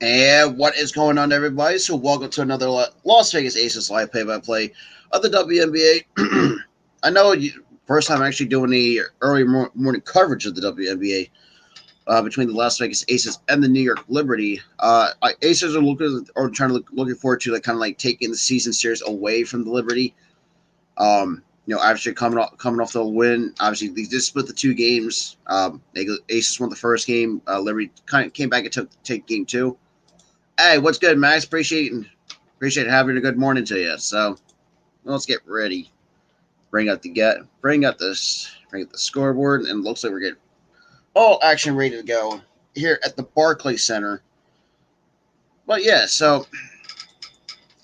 And what is going on, everybody? So, welcome to another Las Vegas Aces live play-by-play of the WNBA. I know first time actually doing the early morning coverage of the WNBA between the Las Vegas Aces and the New York Liberty. Aces are looking forward to kind of like taking the season series away from the Liberty. Obviously coming off the win. Obviously, they did split the two games. Aces won the first game. Liberty kind of came back and take game two. Hey, what's good, Max? Appreciate having a good morning to you. So let's get ready. Bring up the scoreboard, and it looks like we're getting all action ready to go here at the Barclays Center. But yeah, so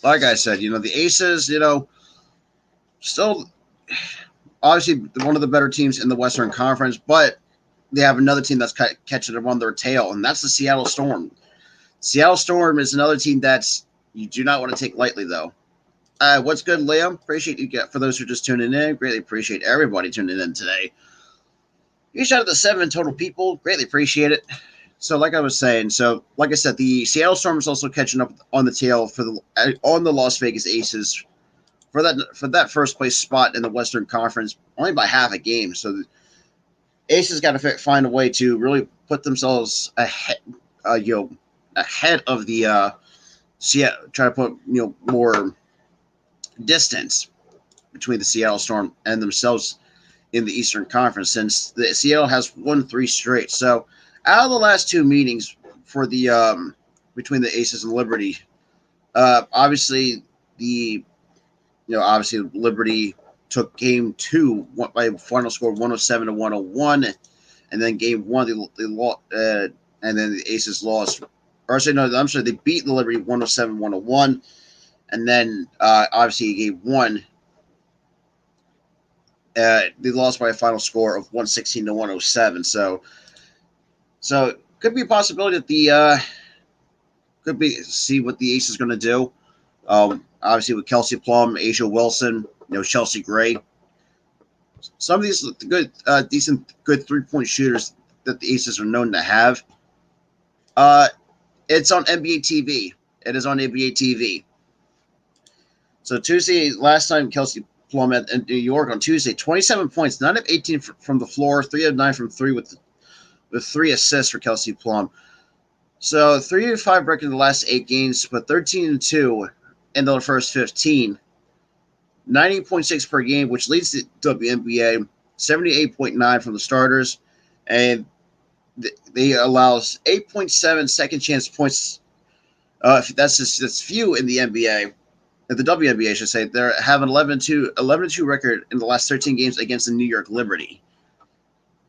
like I said, the Aces, still obviously one of the better teams in the Western Conference, but they have another team that's catching them on their tail, and that's the Seattle Storm. Seattle Storm is another team that's you do not want to take lightly, though. What's good, Liam? Appreciate you for those who are just tuning in. Greatly appreciate everybody tuning in today. You shout out to 7 total people. Greatly appreciate it. So, like I said, the Seattle Storm is also catching up on the tail on the Las Vegas Aces for that first place spot in the Western Conference, only by half a game. So, the Aces got to find a way to really put themselves ahead, ahead of the Seattle. Try to put more distance between the Seattle Storm and themselves in the Eastern Conference, since the Seattle has won 3 straight. So out of the last 2 meetings for the between the Aces and Liberty, obviously Liberty took game 2 by final score 107-101, and then game 1 and then the Aces lost. Or I'm sorry, they beat the Liberty 107-101. And then, obviously, game 1, they lost by a final score of 116-107. So could be a possibility that see what the Ace is going to do. Obviously, with Kelsey Plum, Asia Wilson, Chelsea Gray, some of these good, decent, good 3-point shooters that the Aces are known to have. It's on NBA TV. It is on NBA TV. So Tuesday, last time Kelsey Plum in New York on Tuesday, 27 points, 9 of 18 from the floor, 3 of 9 from 3 with 3 assists for Kelsey Plum. So 3-5 record in the last 8 games, but 13-2 in the first 15. 90.6 per game, which leads the WNBA. 78.9 from the starters, and they allows 8.7 second chance points. That's few in the NBA. The WNBA, I should say. They have an 11-2 record in the last 13 games against the New York Liberty.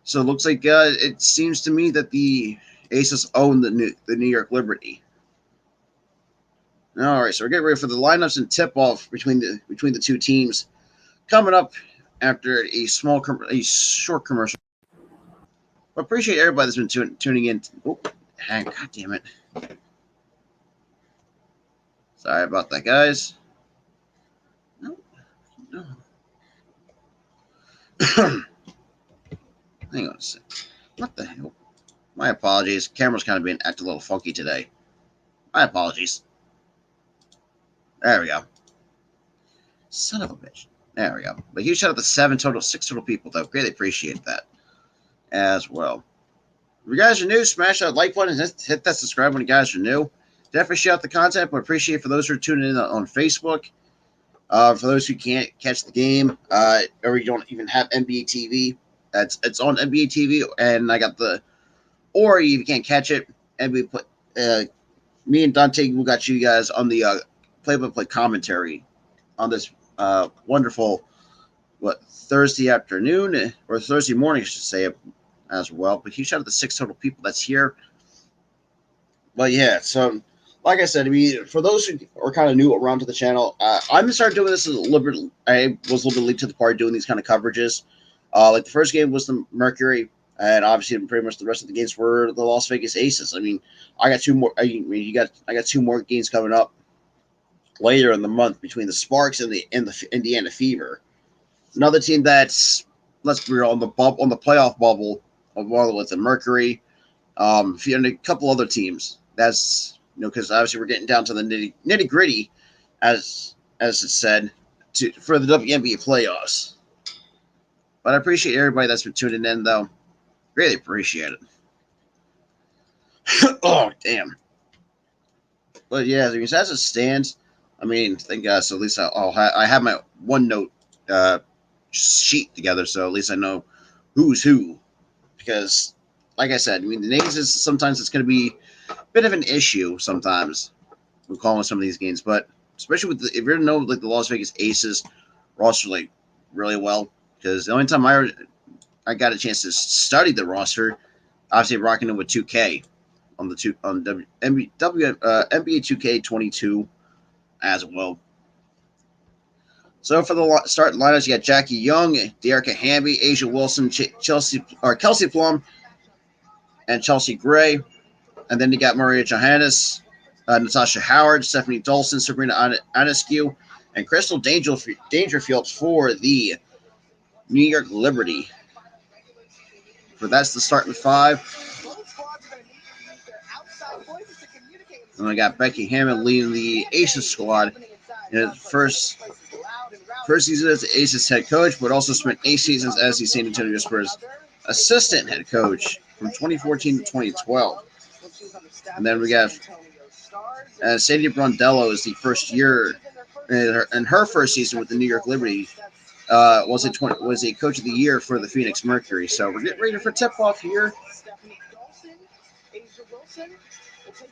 So it looks like it seems to me that the Aces own the New York Liberty. All right, so we're getting ready for the lineups and tip-off between the two teams coming up after a short commercial. But appreciate everybody that's been tuning in. Oh, God damn it! Sorry about that, guys. No. Hang on a sec. What the hell? My apologies. Camera's kind of been acting a little funky today. My apologies. There we go. Son of a bitch. There we go. But huge shout out to 6 total people, though. Greatly appreciate that as well. If you guys are new, smash that like button and hit that subscribe when you guys are new. Definitely share out the content, but appreciate for those who are tuning in on Facebook. For those who can't catch the game, or you don't even have NBA TV, it's on NBA TV, and I got or if you can't catch it, and me and Dante, we got you guys on the play-by-play commentary on this wonderful Thursday afternoon or Thursday morning, I should say, as well. But huge shout out to 6 total people that's here. But yeah, so like I said, for those who are kind of new around to the channel, I'm gonna start doing this I was a little bit late to the party doing these kind of coverages. Like the first game was the Mercury, and obviously pretty much the rest of the games were the Las Vegas Aces. I got 2 more. I got 2 more games coming up later in the month between the Sparks and the Indiana Fever. Another team that's, let's be real, on the playoff bubble, along with the Mercury, and a couple other teams. That's because obviously we're getting down to the nitty gritty, as it said, for the WNBA playoffs. But I appreciate everybody that's been tuning in, though. Really appreciate it. Oh, damn. But yeah, as it stands, I mean, thank God. So at least I have my OneNote sheet together, so at least I know who's who. Because, like I said, I mean, the names is sometimes it's going to be a bit of an issue. Sometimes we call some of these games, but especially with if you know like the Las Vegas Aces roster like really well, because the only time I got a chance to study the roster, obviously rocking it with 2K on the NBA 2K22 as well. So for the starting lineups, you got Jackie Young, Dearica Hamby, Asia Wilson, Kelsey Plum, and Chelsea Gray. And then you got Maria Johannes, Natasha Howard, Stephanie Dolson, Sabrina Ionescu, and Crystal Dangerfield for the New York Liberty. So that's the starting five. And we got Becky Hammond leading the Aces squad in his first season as the Aces head coach, but also spent 8 seasons as the San Antonio Spurs assistant head coach from 2014 to 2012. And then we got Sadie Brondello is the first year in her first season with the New York Liberty. Was a coach of the year for the Phoenix Mercury. So we're getting ready for tip-off here.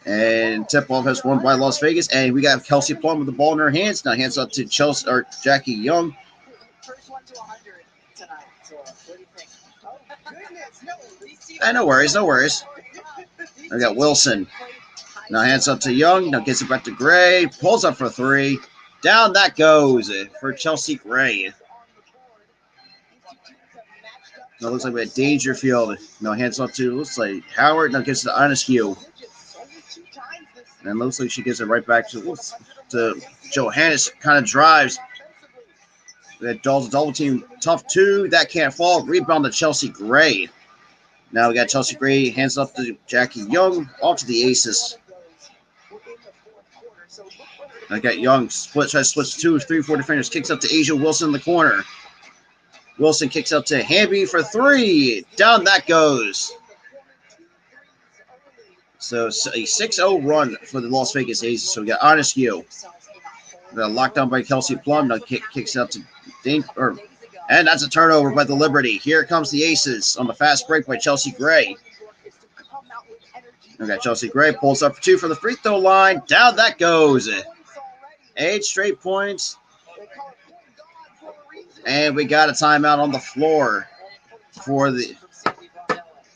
And tip-off has won by Las Vegas. And we got Kelsey Plum with the ball in her hands. Now hands up to Chelsea or Jackie Young. No worries. I got Wilson. Now hands up to Young. Now gets it back to Gray. Pulls up for 3. Down that goes for Chelsea Gray. Now looks like we had Dangerfield. Now hands up to, looks like Howard. Now gets it to Ionescu. And looks like she gives it right back to Johannes. Kind of drives. That double team. Tough 2. That can't fall. Rebound to Chelsea Gray. Now we got Chelsea Gray. Hands up to Jackie Young. Off to the Aces. I got Young. Tries to switch 2, 3, 4 defenders. Kicks up to Asia Wilson in the corner. Wilson kicks up to Hamby for 3. Down that goes. So a 6-0 run for the Las Vegas Aces. So we got Ionescu. Locked down by Kelsey Plum. Now kicks it up to and that's a turnover by the Liberty. Here comes the Aces on the fast break by Chelsea Gray. We got Chelsea Gray pulls up for 2 for the free throw line. Down that goes. 8 straight points. And we got a timeout on the floor for the.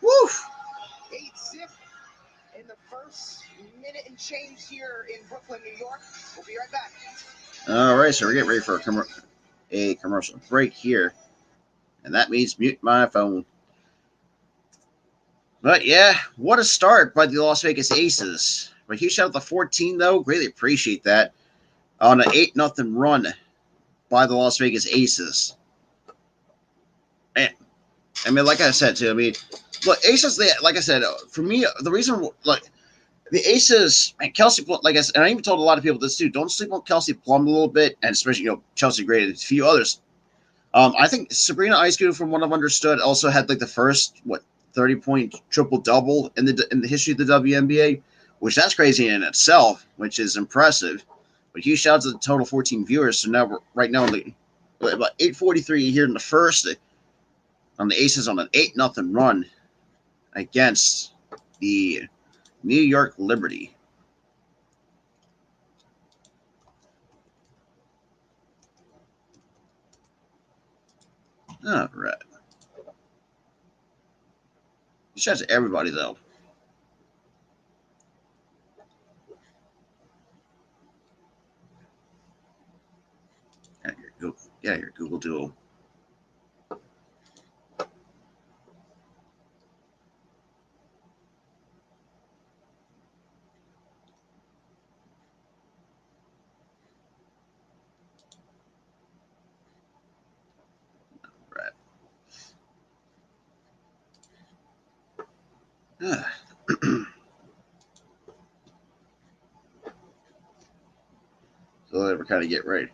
Woof. In the first minute and change here in Brooklyn, New York. We'll be right back. All right, so we're getting ready for a commercial break here. And that means mute my phone. But yeah, what a start by the Las Vegas Aces. But huge shout out to 14, though. Greatly appreciate that. On an 8-0 run by the Las Vegas Aces. And, I mean, like I said, too, I mean, look, Aces, like I said, for me, the reason, like, the Aces, and Kelsey Plum, like I said, and I even told a lot of people this too, don't sleep on Kelsey Plum a little bit, and especially, Chelsea Gray and a few others. I think Sabrina Ionescu, from what I've understood, also had like the first 30-point triple-double in the history of the WNBA, which that's crazy in itself, which is impressive. But huge shout out to the total 14 viewers. So now right now about 8:43 here in the first on the Aces on an 8-0 run against the New York Liberty. All right. Shout out to everybody, though. Get out of here, Google Duo. All right. kind of get ready.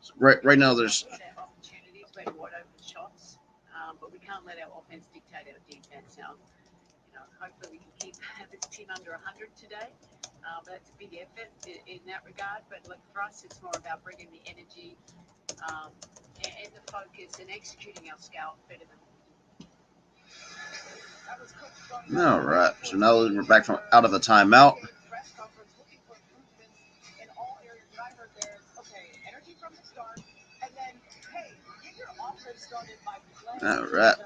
So right now, there's. Opportunities where wide open shots, but we can't let our offense dictate our defense. Now, hopefully we can keep this team under 100 today. But it's a big effort in that regard. But look, for us, it's more about bringing the energy and the focus and executing our scout better than. All right. So now we're back from out of the timeout. All right.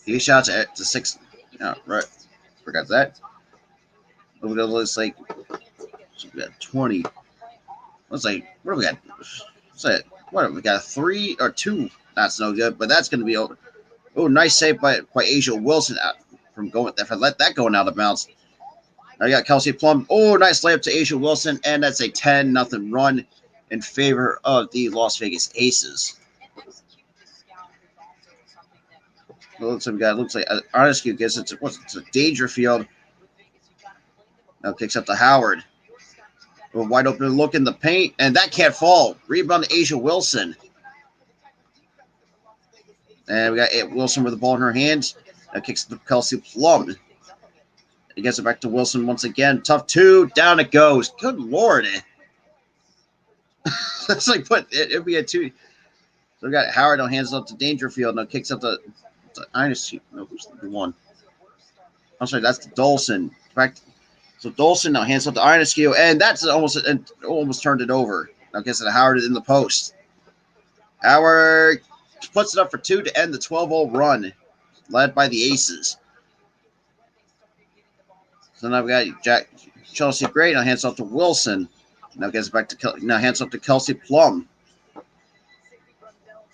He shouts at the 6. All right. Forgot that. Looks like so we got 20. Let's say, what do we got? What we got? 3 or 2. That's no good, but that's going to be over. Oh, nice save by A'ja Wilson out from going. If I let that going out of bounds. Now you got Kelsey Plum. Oh, nice layup to A'ja Wilson, and that's a 10-0 run in favor of the Las Vegas Aces. Looks like Arnescu gets it to it's a Dangerfield. Now kicks up to Howard. A wide open look in the paint, and that can't fall. Rebound to A'ja Wilson. And we got Wilson with the ball in her hands. Now kicks it to Kelsey Plum. He gets it back to Wilson once again. Tough 2. Down it goes. Good Lord. That's like it'd be a 2. So we got Howard now hands it up to Dangerfield. Now kicks up to Arnescu. No, who's the 1? I'm sorry, that's Dolson. So Dolson now hands up to Arnescu, and that's almost turned it over. Now gets it to Howard in the post. Howard puts it up for 2 to end the 12-0 run, led by the Aces. So now we got Chelsea Gray. Now hands off to Wilson. Now gets it back to hands up to Kelsey Plum.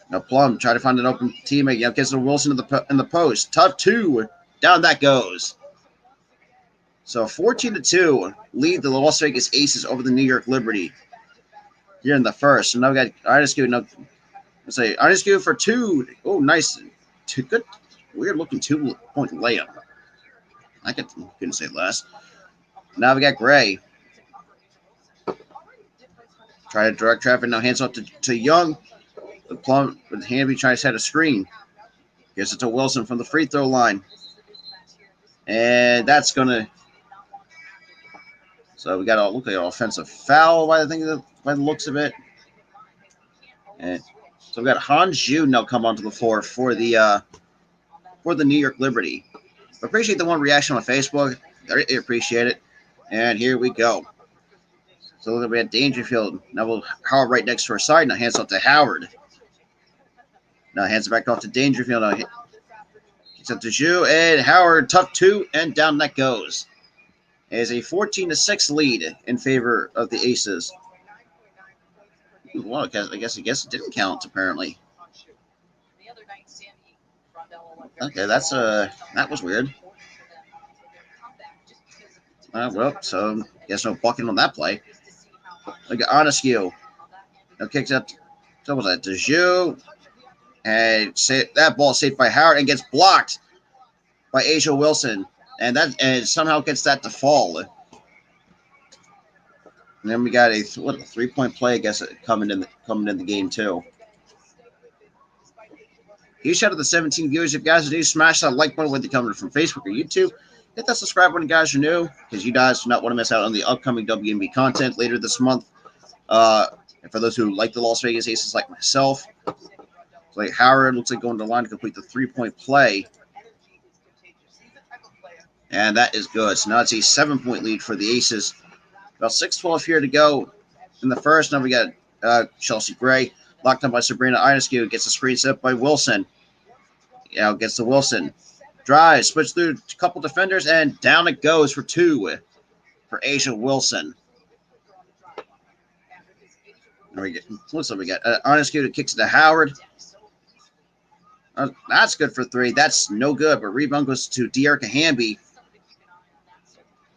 Now Plum try to find an open teammate. Now gets it to Wilson in the post. Tough 2. Down that goes. So 14-2 lead the Las Vegas Aces over the New York Liberty here in the first. So now we got Arnescu. Now let's say Arnescu for 2. Oh, nice. Good. Weird looking 2-point layup. I couldn't say less. Now we got Gray. Try to direct traffic. Now hands off to Young. The Plum with Hamby trying to set a screen. Gets it to Wilson from the free throw line. And that's going to. So we got look like an offensive foul by the looks of it. And so we got Han Zhu now come onto the floor for the New York Liberty. Appreciate the one reaction on Facebook. I appreciate it. And here we go. So look, we had Dangerfield. Now Howard right next to our side. Now hands off to Howard. Now hands it back off to Dangerfield. Now it's up to Zhu and Howard. Tough 2 and down that goes. It is a 14-6 lead in favor of the Aces. Well, I guess it didn't count apparently. Okay, that was weird. Well, so guess no bucking on that play. Look at Arnescu. Now kicks up. So was that to Zhu, and that ball saved by Howard and gets blocked by A'ja Wilson, and somehow gets that to fall. And then we got a 3-point play, I guess, coming in the game too. Huge shout out to the 17 viewers. If you guys are new, smash that like button whether you're coming from Facebook or YouTube. Hit that subscribe button, guys, are new, because you guys do not want to miss out on the upcoming WNBA content later this month. And for those who like the Las Vegas Aces, like myself, like Howard looks like going to the line to complete the 3-point play. And that is good. So now it's a 7-point lead for the Aces. About 6:12 here to go in the first. Now we got Chelsea Gray locked up by Sabrina Ionescu. Gets a screen set by Wilson. Gets to Wilson. Drives, switch through a couple defenders, and down it goes for 2 for A'ja Wilson. Looks like we got Ionescu that kicks it to Howard. That's good for 3. That's no good, but rebound goes to De'Erica Hamby.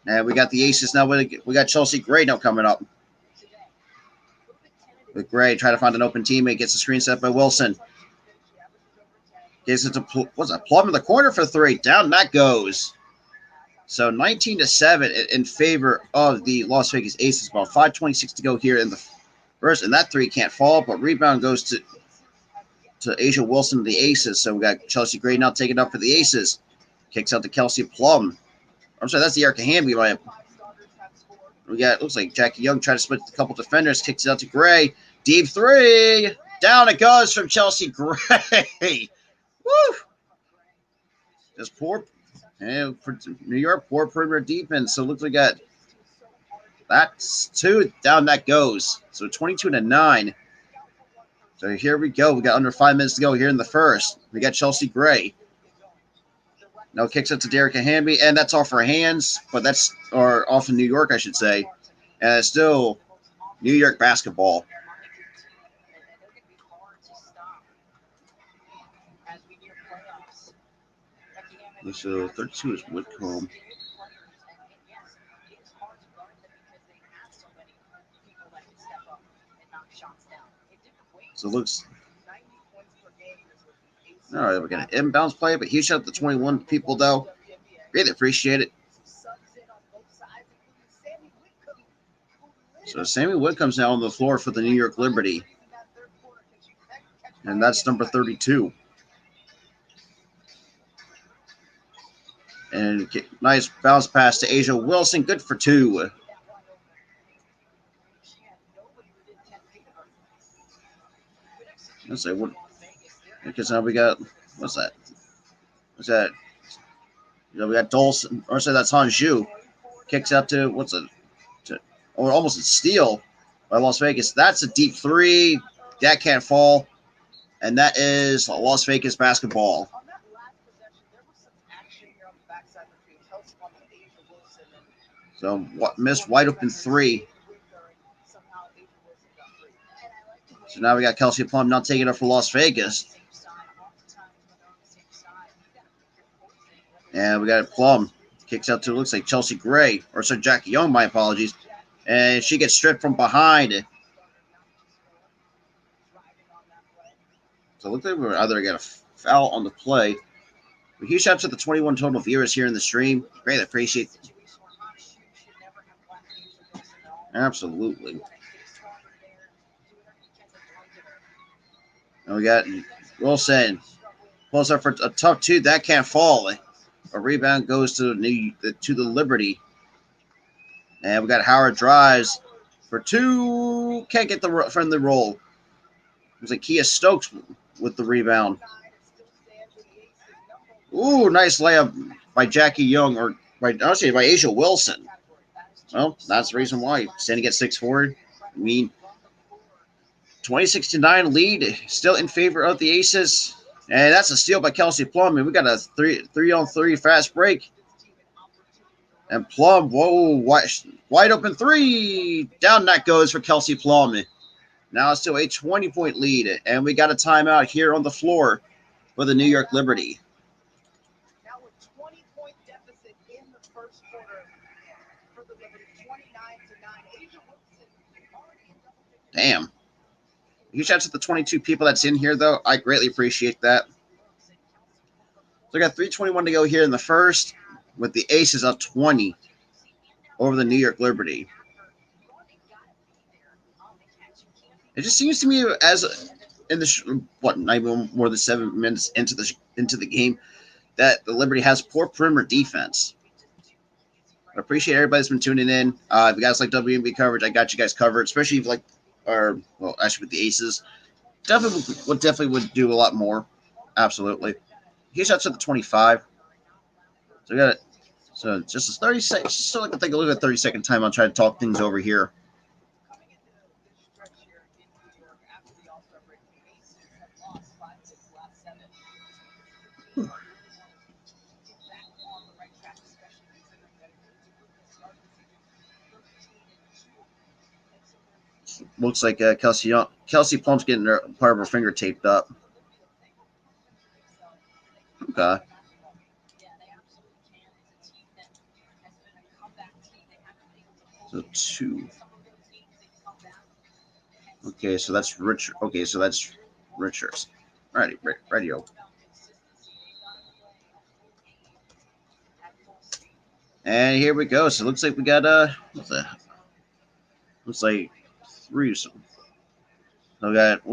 And we got the Aces now. We got Chelsea Gray now coming up. With Gray trying to find an open teammate. Gets a screen set by Wilson. Gets it to Plum in the corner for 3. Down that goes. So 19-7 in favor of the Las Vegas Aces. About 5:26 to go here in the first, and that three can't fall. But rebound goes to Asia Wilson of the Aces. So we got Chelsea Gray now taking up for the Aces. Kicks out to Kelsey Plum. I'm sorry, that's the Erica Hamby. We got, looks like Jackie Young tried to split a couple defenders, kicks it out to Gray. Deep three. Down it goes from Chelsea Gray. Woo! Just poor, and for New York, poor perimeter defense. So it looks like that's two. Down that goes. So 22-9. So here we go. We got under 5 minutes to go here in the first. We got Chelsea Gray. No kicks it to Derek Hamby, and that's off her hands, but that's or off in New York, I should say. And it's still New York basketball. So 32 is Whitcomb. So it looks. All right, we're going to inbounds play, but huge shout out to 21 people, though. Really appreciate it. So Sammy Whitcomb's now on the floor for the New York Liberty. And that's number 32. And nice bounce pass to Asia Wilson. Good for two. Let's say what? Because now we got what's that? What's that? We got Dolson. Or say that's Hanju. Kicks out to what's it? Or almost a steal by Las Vegas. That's a deep three. That can't fall. And that is Las Vegas basketball. So missed wide open three. So now we got Kelsey Plum not taking it for Las Vegas. And we got Plum. Kicks out to, looks like Chelsea Gray. Or sorry, Jackie Young, my apologies. And she gets stripped from behind. So it looks like we're either going to foul on the play. But huge shout out to the 21 total viewers here in the stream. Great, appreciate it. Absolutely. And we got Wilson. Pulls up for a tough two. That can't fall. A rebound goes to the Liberty. And we got Howard drives for two. Can't get the friendly roll. It was like Kia Stokes with the rebound. Ooh, nice layup by Jackie Young, or by Asia Wilson. Well, that's the reason why. Standing at 6'4". I mean, 26-9 lead, still in favor of the Aces. And that's a steal by Kelsey Plum. And we got a 3-on-3 fast break. And Plum, whoa, wide open three. Down that goes for Kelsey Plum. Now it's still a 20-point lead. And we got a timeout here on the floor for the New York Liberty. Now a 20-point deficit in the first quarter for the Liberty, 29-9. Asia Wilson already in double digits. Damn. Huge shout out to the 22 people that's in here, though. I greatly appreciate that. So I got 3:21 to go here in the first, with the Aces up 20 over the New York Liberty. It just seems to me as in the not even more than 7 minutes into the game that the Liberty has poor perimeter defense. I appreciate everybody that's been tuning in. If you guys like WNBA coverage, I got you guys covered, especially if you like. Or well, actually with the Aces, definitely would do a lot more. Absolutely. Huge shout out to the 25. So we got it. So just a 30 seconds. So I can take a look at 30-second time. I'll try to talk things over here. Looks like Kelsey Plum's getting part of her finger taped up. Okay. So two. Okay, so that's Richard. Okay, so that's Richards. Alrighty, radio. And here we go. So it looks like we got what's that? Looks like three. So we got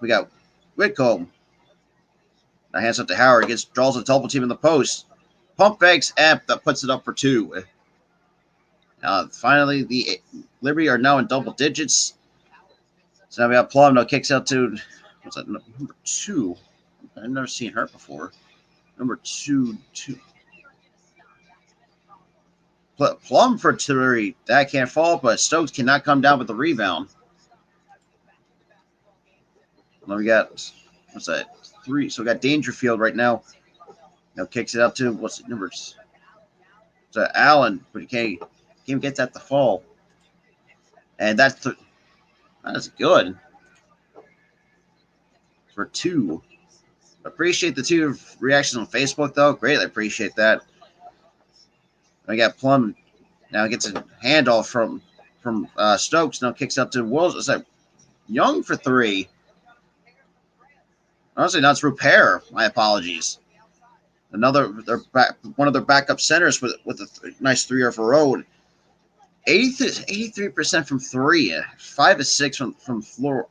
we got Whitcomb. Now hands up to Howard. Draws a double team in the post. Pump fakes Amp that puts it up for 2. Finally, the Liberty are now in double digits. So now we got Plum. Now kicks out to what's that? Number 2. I've never seen her before. Number 2. Plum for 3. That can't fall, but Stokes cannot come down with the rebound. Now we got what's that? 3. So we got Dangerfield right now. Now kicks it up to what's the numbers? To Allen, but he can't get that to fall. And that's good for 2. Appreciate the 2 reactions on Facebook though. Greatly appreciate that. We got Plum now gets a handoff from Stokes. Now kicks up to Wills. It's like Young for 3. Honestly, that's Repair. My apologies. One of their backup centers with a nice 3 off a road. 83% from 3, 5 of 6 from floor,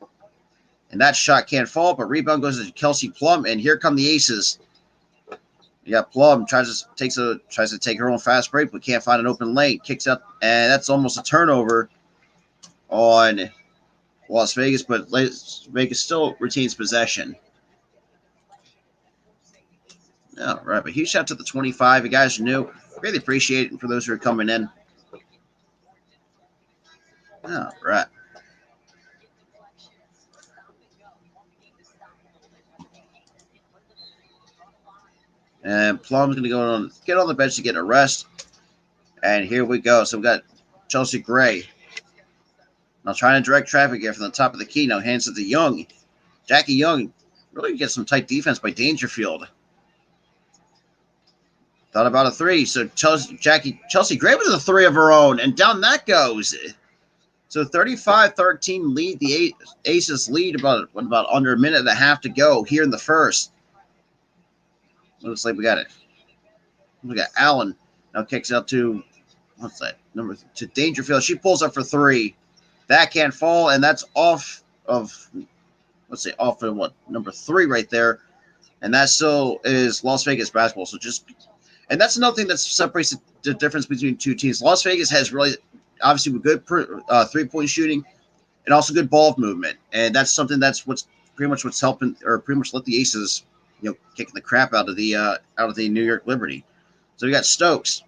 and that shot can't fall. But rebound goes to Kelsey Plum, and here come the aces. You got Plum tries to take her own fast break, but can't find an open lane. Kicks up, and that's almost a turnover on Las Vegas, but Las Vegas still retains possession. All right, but huge shout to the 25. You guys are new. Really appreciate it for those who are coming in. All right. And Plum's going to get on the bench to get a rest. And here we go. So we got Chelsea Gray. Now trying to direct traffic here from the top of the key. Now hands it to Young. Jackie Young really gets some tight defense by Dangerfield. Thought about a 3. So Chelsea Gray was a 3 of her own. And down that goes. So 35-13 lead. The Aces lead about under a minute and a half to go here in the first. Looks like we got it. We got Allen now kicks out to what's that number to Dangerfield. She pulls up for 3. That can't fall, and that's off of number 3 right there, and that still is Las Vegas basketball. So and that's another thing that separates the difference between 2 teams. Las Vegas has really obviously good 3-point shooting and also good ball movement, and that's something that's pretty much helping or pretty much let the Aces kicking the crap out of the New York Liberty. So we got Stokes.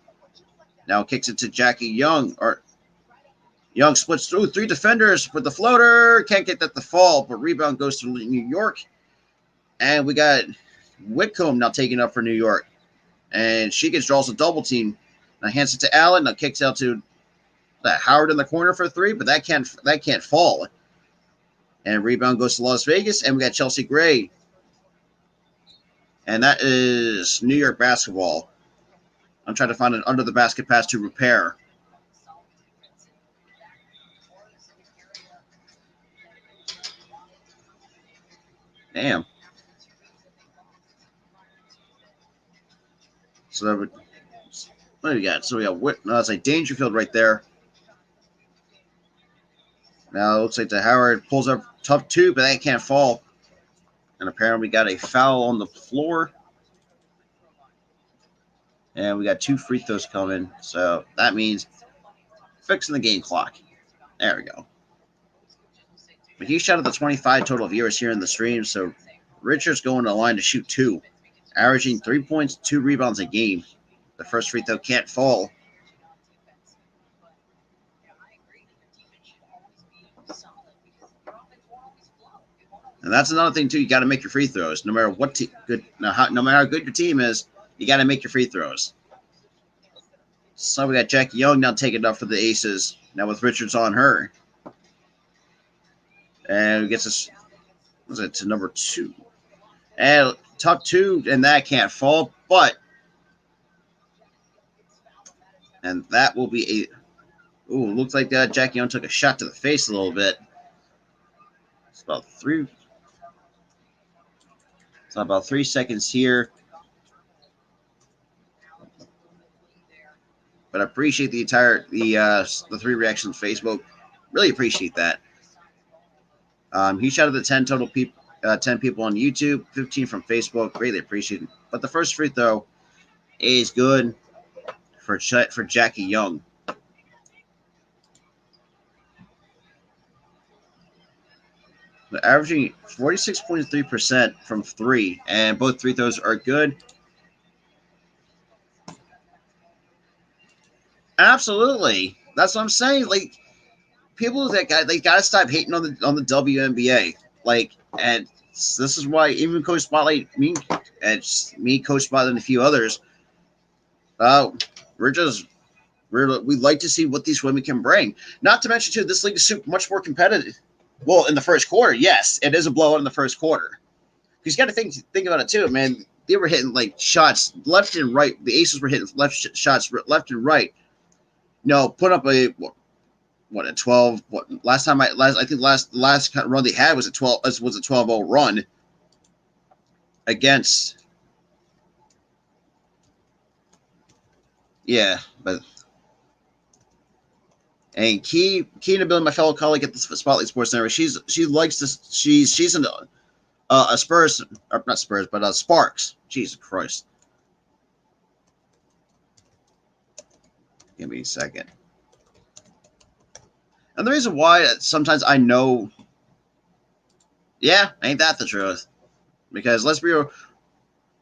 Now kicks it to Jackie Young. Or Young splits through 3 defenders with the floater. Can't get that to fall, but rebound goes to New York. And we got Whitcomb now taking up for New York. And she draws a double team. Now hands it to Allen. Now kicks out to Howard in the corner for 3, but that can't fall. And rebound goes to Las Vegas. And we got Chelsea Gray. And that is New York basketball. I'm trying to find an under the basket pass to Repair. Damn. So what do we got? So we got it's like Dangerfield right there. Now it looks like the Howard pulls up tough 2, but that can't fall. And apparently we got a foul on the floor. And we got 2 free throws coming. So that means fixing the game clock. There we go. But he shot at the 25 total viewers here in the stream. So Richards going to the line to shoot 2. Averaging 3 points, 2 rebounds a game. The first free throw can't fall. And that's another thing too. You got to make your free throws, no matter no matter how good your team is. You got to make your free throws. So we got Jackie Young now taking it up for the Aces. Now with Richards on her, and we gets us. Was it to number 2? And top 2, and that can't fall. And that will be a. Ooh, looks like Jackie Young took a shot to the face a little bit. It's about 3. About 3 seconds here. but I appreciate the 3 reactions on Facebook. Really appreciate that. He shouted the 10 total people, 10 people on YouTube, 15 from Facebook. Greatly appreciate it. But the first free throw is good for Jackie Young. They're averaging 46.3% from 3, and both free throws are good. Absolutely, that's what I'm saying. Like, people they gotta stop hating on the WNBA. Like, and this is why even Coach Spotlight, me, Coach Spotlight, and a few others, we like to see what these women can bring. Not to mention too, this league is much more competitive. Well, in the first quarter, yes, it is a blowout in the first quarter. Because you got to think about it too, man. They were hitting like shots left and right. The Aces were hitting shots left and right. No, put up a 12. I think last run they had was a 12. Was a 12-0 run against. Yeah, but. And key to building my fellow colleague at the Spotlight Sports Network. She likes this. She's a Spurs, or not Spurs, but Sparks. Jesus Christ. Give me a second. And the reason why sometimes I know, yeah, ain't that the truth? Because let's be real,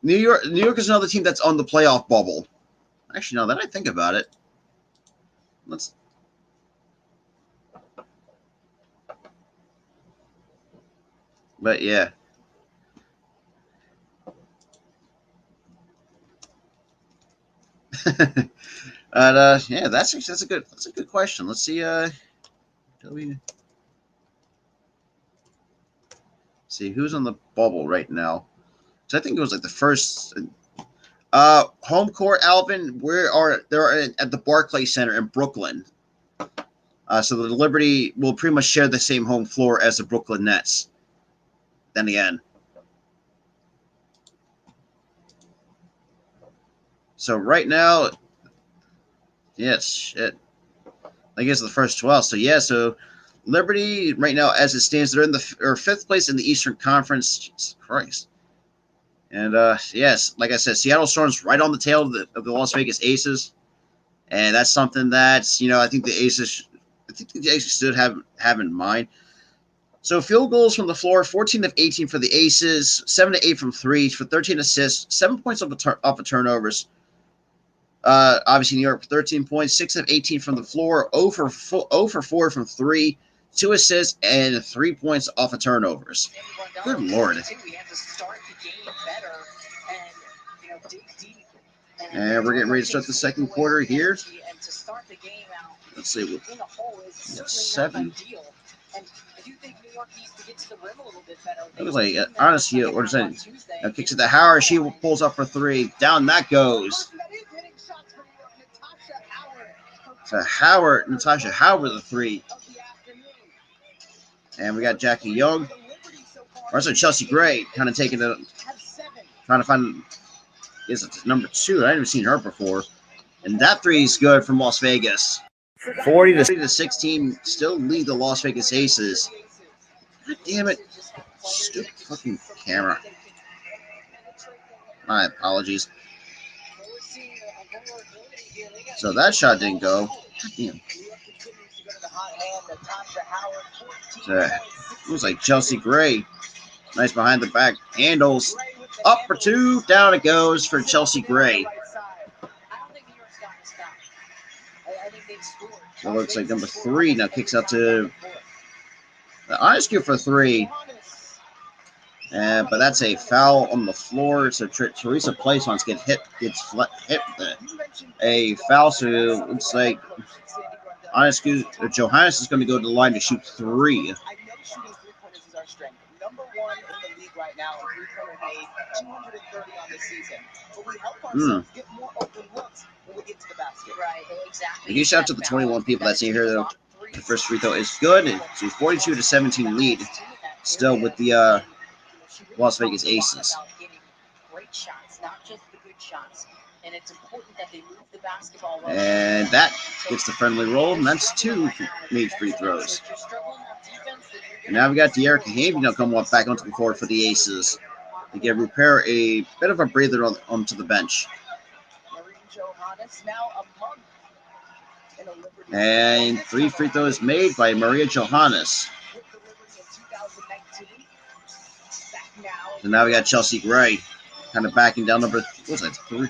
New York is another team that's on the playoff bubble. Actually, now that I think about it, But yeah. Yeah, that's a good question. Let's see. See who's on the bubble right now. So I think it was like the first. Home court, Alvin. They're at the Barclays Center in Brooklyn. So the Liberty will pretty much share the same home floor as the Brooklyn Nets. Then again. So right now, yes, shit. I guess the first 12. So yeah, so Liberty right now, as it stands, they're in the 5th place in the Eastern Conference. Jesus Christ. And yes, like I said, Seattle Storm's right on the tail of the Las Vegas Aces, and that's something that I think the Aces should have in mind. So field goals from the floor, 14 of 18 for the Aces, 7 to 8 from 3 for 13 assists, 7 points off of turnovers. Obviously, New York 13 points, 6 of 18 from the floor, 0 for 4 from 3, 2 assists, and 3 points off of turnovers. Good Lord. And we're getting ready to start the second quarter here. Let's see. We got 7. It was like, honestly, or is that? Kicks it to Howard. She pulls up for 3. Down that goes. So Howard, Natasha Howard, the 3. And we got Jackie Young. Also Chelsea Gray kind of taking it, trying to find, is it number 2? I haven't seen her before. And that 3 is good from Las Vegas. 40 to 16, still lead the Las Vegas Aces. God damn it. Stupid fucking camera. My apologies. So that shot didn't go. God damn. So it looks like Chelsea Gray. Nice behind the back. Handles. Up for 2. Down it goes for Chelsea Gray. So it looks like number 3 now kicks out to the Ionescu for 3. But that's a foul on the floor. So Teresa Plaisance gets hit with a foul. So it looks like Johannes is going to go to the line to shoot 3. Huge shout out to the 21 people that's in here, though. The first free throw is good. It's a 42 to 17 lead, still with the Las Vegas Aces. and it's important that they move the basketball well. And that gets the friendly roll, and that's 2 made free throws. And now we got De'Erica Hamby now coming up back onto the floor for the Aces to give Repair a bit of a breather onto the bench. And 3 free throws made by Maria Johannes. So now we got Chelsea Gray kind of backing down number, what was that, 3?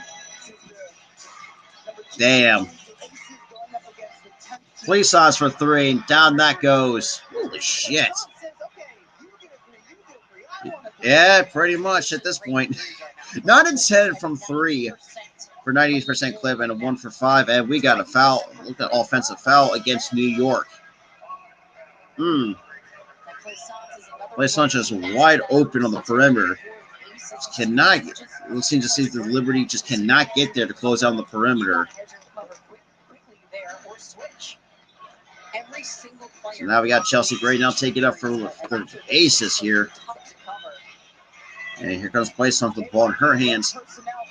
Damn. Police sauce for 3, and down that goes. Holy shit. Yeah, pretty much at this point. Not intended from 3 for 98% clip and a 1 for 5, and we got a foul. Look at offensive foul against New York. Clay Sanchez wide open on the perimeter. We'll seem to see the Liberty just cannot get there to close out on the perimeter. So now we got Chelsea Gray now taking it up for the Aces here. And here comes Plaisance with the ball in her hands.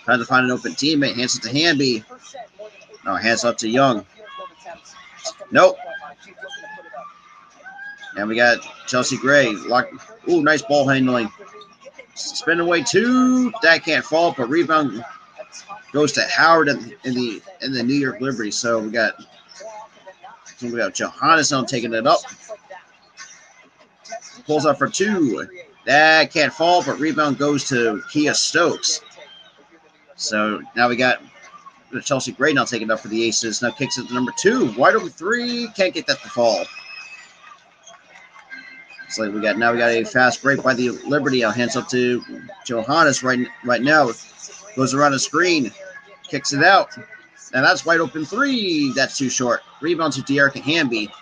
Trying to find an open teammate. Hands it to Hamby. No, hands up to Young. Nope. And we got Chelsea Gray. Ooh, nice ball handling. Spin away 2. That can't fall, but rebound goes to Howard in the New York Liberty. So we got Johannes on taking it up. Pulls up for 2. That can't fall, but rebound goes to Kia Stokes. So now we got Chelsea Gray now taking it up for the Aces. Now kicks it to number 2. Wide open 3. Can't get that to fall. So we got a fast break by the Liberty. Hands up to Johannes right now. Goes around the screen. Kicks it out. And that's wide open 3. That's too short. Rebound to De'Erica Hamby.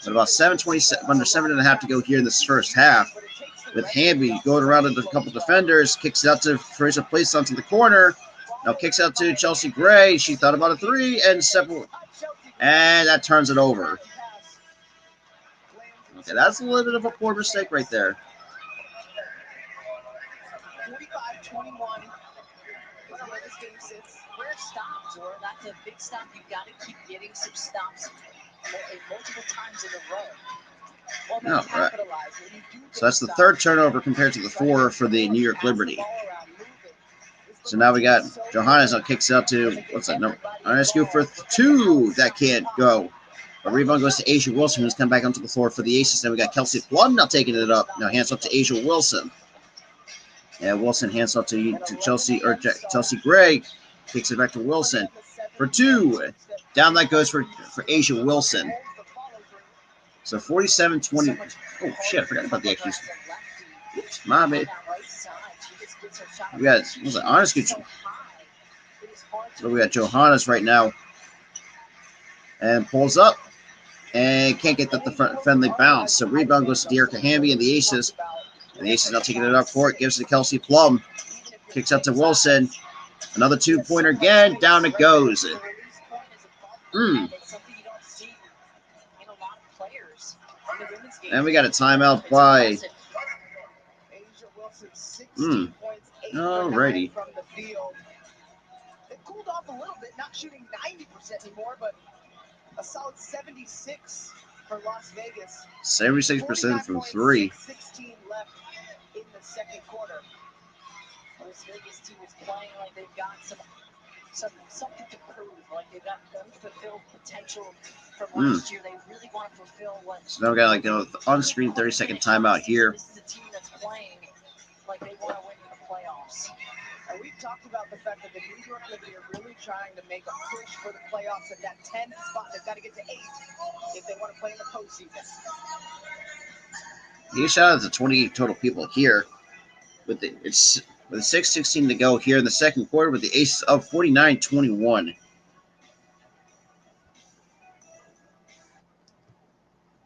But about 7:27, under 7.5 to go here in this first half. With Hamby going around a couple defenders. Kicks it out to Fraser Plaisance in the corner. Now kicks out to Chelsea Gray. She thought about a 3 and that turns it over. Okay, that's a little bit of a poor mistake right there. 45-21. Where this game sits. Where it stops, or that's a big stop. You got to keep getting some stops multiple times in a row. No, right. So that's the 3rd turnover compared to the 4 for the New York Liberty. So now we got Johannes now kicks out to, what's that number? Let's go for 2. That can't go. But rebound goes to Asia Wilson, who's come back onto the floor for the Aces. Then we got Kelsey Plum now taking it up. Now hands up to Asia Wilson. And Wilson hands up to Chelsea Gray. Kicks it back to Wilson for 2. Down that goes for Asia Wilson. So 47-20. Oh, shit, I forgot about the extras. My bad. We got, what's that, honest control. So we got Johannes right now. And pulls up. And can't get the friendly bounce. So rebound goes to De'Erica Hamby and the Aces. And the Aces now taking it up court. Gives it to Kelsey Plum. Kicks up to Wilson. Another 2-pointer again. Down it goes. And we got a timeout by. Alrighty. They cooled off a little bit, not shooting 90% anymore, but a solid 76 for Las Vegas. 76% from 3. 16 left in the second quarter. Las Vegas team is playing like they've got something to prove, like they've got unfulfilled potential from last year. They really want to fulfill what. So now we got on-screen 30-second timeout here. This is a team that's playing like they want to win in the playoffs. And we've talked about the fact that the New York Liberty are really trying to make a push for the playoffs at that 10th spot. They've got to get to 8 if they want to play in the postseason. He shot out to 28 total people here. With 6:16 to go here in the second quarter, with the Aces up 49-21.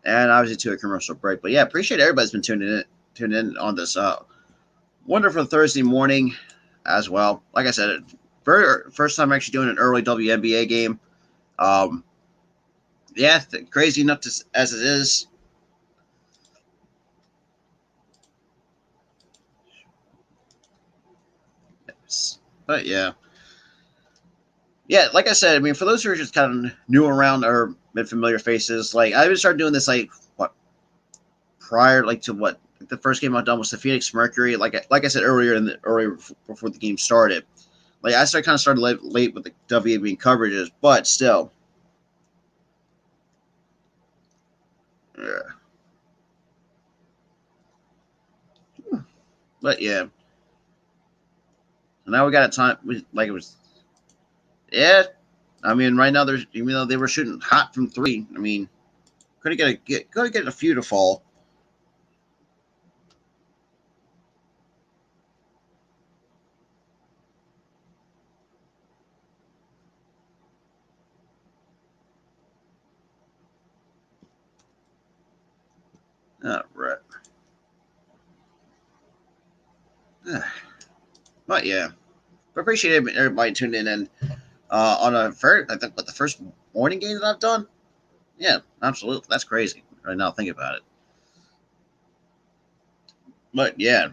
And obviously to a commercial break. But yeah, appreciate everybody's been tuning in on this wonderful Thursday morning as well. Like I said, first time actually doing an early WNBA game. Yeah, crazy enough as it is. But yeah, yeah, like I said, I mean, for those who are just kind of new around or been familiar faces, like I would start doing this like what prior, like to what the first game I've done was the Phoenix Mercury. Like I said earlier before the game started, like I started late with the WAB coverages, but still, yeah. But yeah, so now we got a time. Like it was, yeah. I mean, right now there's even though they were shooting hot from three. I mean, could have get a few to fall. All right. But yeah, I appreciate everybody tuning in on a I think what the first morning game that I've done. Yeah, absolutely. That's crazy. Right now, think about it. But yeah,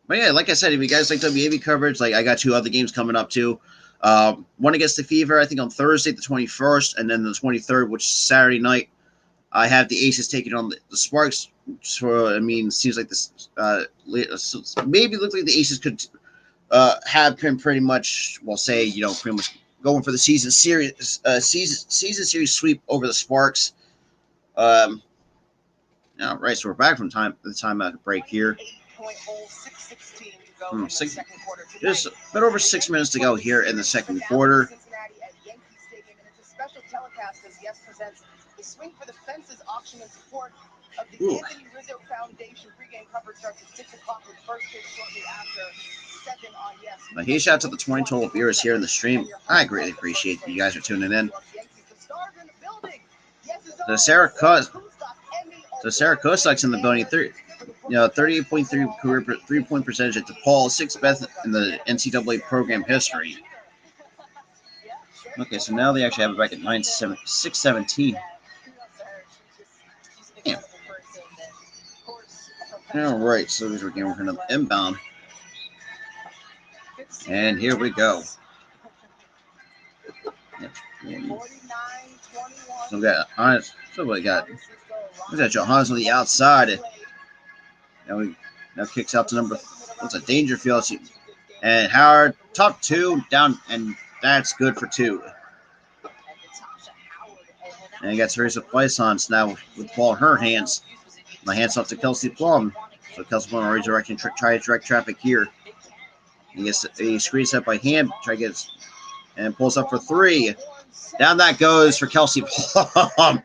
like I said, if you guys like WAV coverage, like I got two other games coming up too. One against the Fever, I think on Thursday the 21st, and then the 23rd, which is Saturday night. I have the Aces taking on the Sparks. So I mean, seems like this maybe looks like the Aces could have been pretty much, well, say pretty much going for the season series sweep over the Sparks. Um, all right, so we're back from the time break here. Just a bit over 6 minutes to go here in the second quarter. The Swing for the Fences auction in support of the Anthony Rizzo Foundation. Pregame coverage starts at 6 o'clock with first pitch shortly after. Second on Yes. A huge shout out to the 20 total viewers here in the stream. I greatly appreciate you guys are tuning in. The Sarah Kosak's in the building. 38.3 career 3-point percentage at DePaul, sixth best in the NCAA program history. Okay, so now they actually have it back at 617. Damn. All right, so we're going for another inbound. And here we go. So we got Honest. So we got Johannes on the outside. Now kicks out to what's a Dangerfield. And Howard, top two, down, and that's good for two. And he got Teresa Plaisance now with the ball in her hands. My hands off to Kelsey Plum. So Kelsey Plum redirecting, try to direct traffic here. He gets a screen set by Ham, and pulls up for three. Down that goes for Kelsey Plum.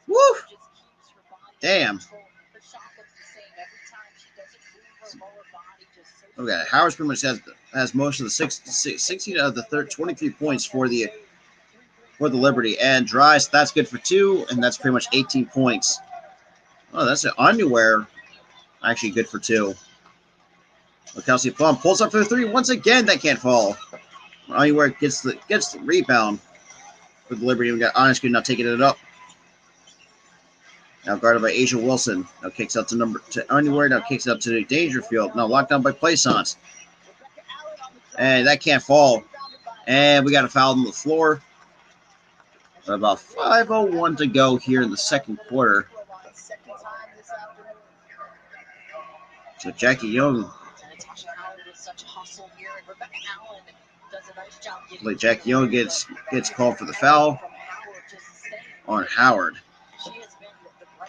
Woo! Damn. Okay, Howard's pretty much has most of the 16 of the 23 points for the Liberty, and Dries, that's good for two, and that's pretty much 18 points. Oh, that's an Underwear, actually good for two. Well, Kelsey Plum pulls up for the three once again. That can't fall. Underwear gets the rebound for the Liberty. We got Honest now taking it up. Now guarded by Asia Wilson. Now kicks out to Underwear. Now kicks it up to Dangerfield. Now locked down by Plaisance. And that can't fall. And we got a foul on the floor. About 5:01 to go here in the second quarter. So Jackie Young. Like Jackie Young gets called for the foul on Howard.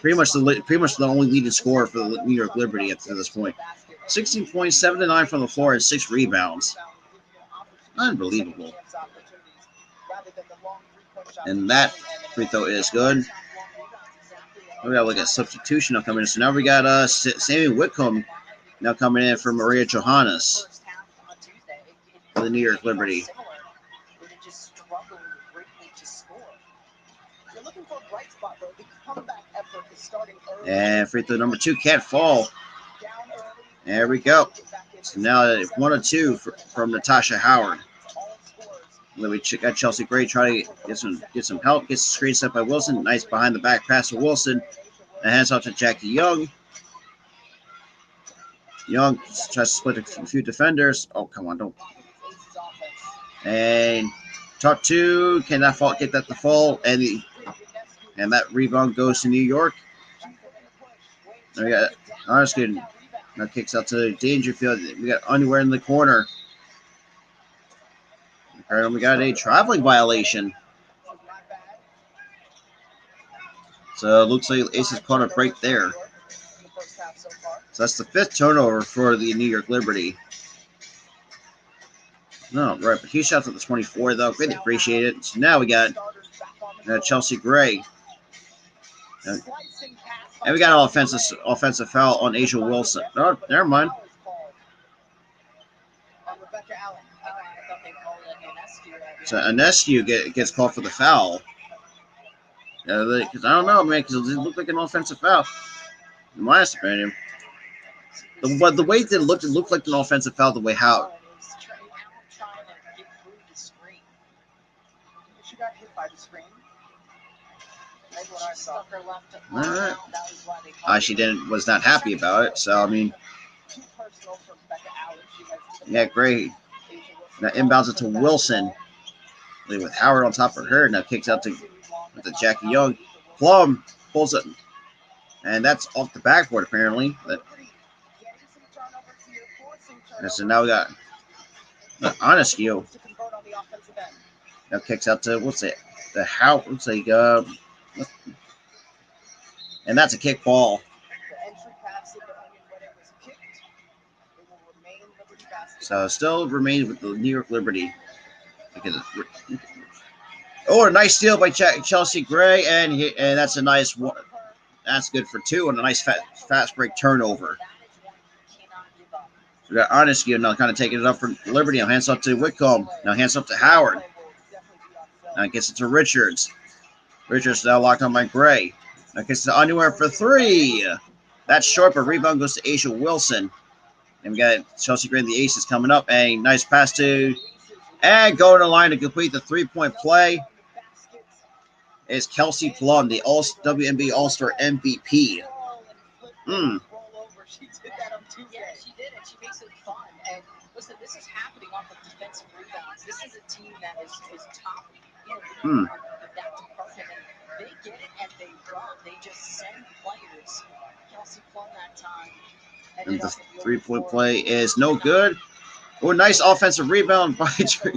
Pretty much the only leading scorer for the New York Liberty up to this point. 16 points, 7 to 9 from the floor, and 6 rebounds. Unbelievable. And that free throw is good. We got to look at substitution now coming in. So now we got Sammy Whitcomb now coming in for Maria Johannes for the New York Liberty. And free throw number 2 can't fall. There we go. So now 1 or 2 from Natasha Howard. Then we got Chelsea Gray trying to get some help. Gets the screen set by Wilson. Nice behind the back pass to Wilson. And hands off to Jackie Young. Young tries to split a few defenders. Oh, come on, don't. And top two. Cannot get that to fall. And that rebound goes to New York. There we got Arskin. Now kicks out to Dangerfield. We got Underwear in the corner. We got a traveling violation. So it looks like Aces caught a break there. So that's the 5th turnover for the New York Liberty. No, right, but he shots at the 24 though. Greatly appreciate it. So now we got Chelsea Gray. And we got an offensive foul on Asia Wilson. Oh, never mind. So Anescu gets called for the foul. Because I don't know, man, because it looked like an offensive foul. In my opinion. But the way it looked like an offensive foul the way how. She got hit by the screen. That's what I saw. All right. She was not happy about it. So I mean, yeah, great. Now inbounds it to Wilson with Howard on top of her. Now kicks out to Jackie Young. Plum pulls it, and that's off the backboard apparently. And so now we got Onescu. Now kicks out to and that's a kick ball. So still remains with the New York Liberty. Oh, a nice steal by Chelsea Gray, and that's a nice one. That's good for 2, and a nice fast break turnover. We got Onescu now kind of taking it up for Liberty. Now hands up to Whitcomb. Now hands up to Howard. Now gets it to Richards. Richards now locked on by Gray. Now gets to Underwear for 3. That's short, but rebound goes to Asia Wilson. And we got Chelsea Gray and the Aces coming up. A nice pass to and going to the line to complete the 3-point play is Kelsey Plum, the WNBA All-Star MVP. Yeah, she did, and she makes it fun. And listen, this is happening off of defensive rebounds. This is a team that is top in that department. And they get it and they run. They just send players. Kelsey Plum that time. And the 3-point play is no good. Oh, nice offensive rebound by Tree.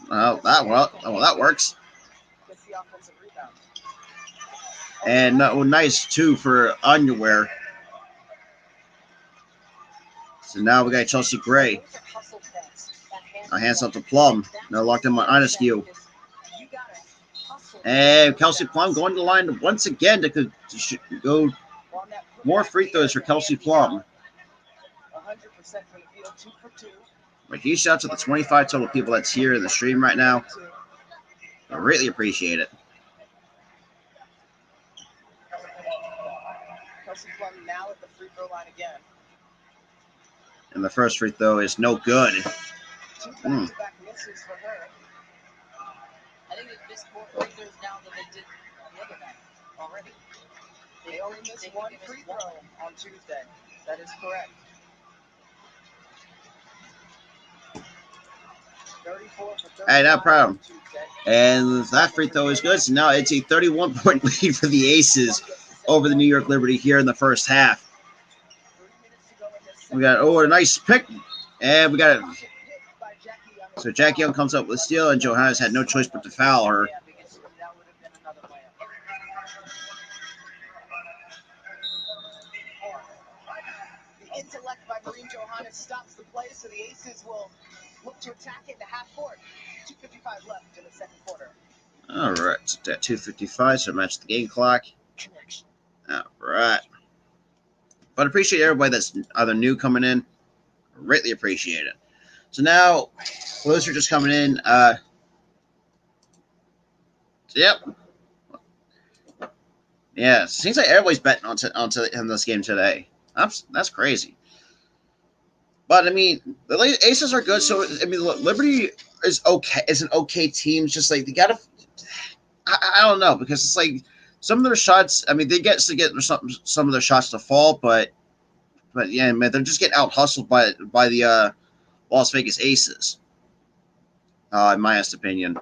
That works. And nice 2 for Underwear. So now we got Chelsea Gray. Hands up to Plum. Now locked in by Onescu. And Kelsey Plum going to the line once again to go more free throws for Kelsey Plum. But huge shout out to the 25 total people that's here in the stream right now. I really appreciate it. Kelsey Plum now at the free throw line again. And the first free throw is no good. 2 back-to-back misses for her. I think they missed more free throws now than they did the other night already. They only missed 1 free throw on Tuesday. That is correct. 34 for 35. Hey, no problem. And that free throw is good. So now it's a 31-point lead for the Aces over the New York Liberty here in the first half. We got a nice pick, and we got it. So Jackie Young comes up with a steal, and Johannes had no choice but to foul her. The intellect by Marine Johannes stops the play, so the Aces will look to attack it in half court. 2:55 left in the second quarter. All right, so at 2:55, so match the game clock. All right. But I appreciate everybody that's either new coming in. Greatly appreciate it. So now, for those who are just coming in, yep. Yeah, it seems like everybody's betting onto in this game today. That's crazy. But I mean, the Aces are good. So I mean, Liberty is okay. Is an okay team. It's just like they gotta. I don't know, because it's like some of their shots. I mean, they get some of their shots to fall, but yeah, man, they're just getting out hustled by the Las Vegas Aces, in my honest opinion.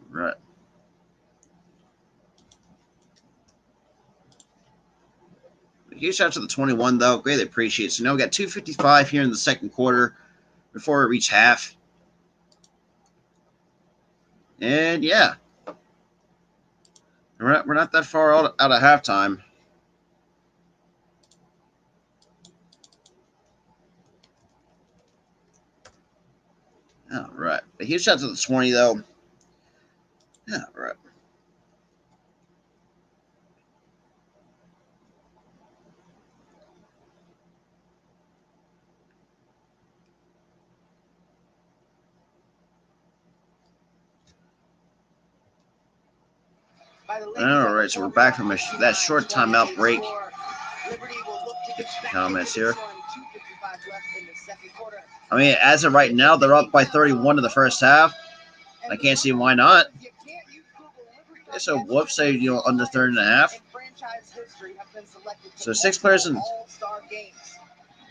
Right. Huge shout out to the 21, though. Greatly appreciate it. So now we got 2:55 here in the second quarter before we reach half. And yeah, we're not that far out of halftime. All right. A huge shout out to the 20, though. All right. All right, so we're back from that short timeout break. Get some comments here. I mean, as of right now, they're up by 31 in the first half. I can't see why not. So whoops, say under 30.5. So 6 players in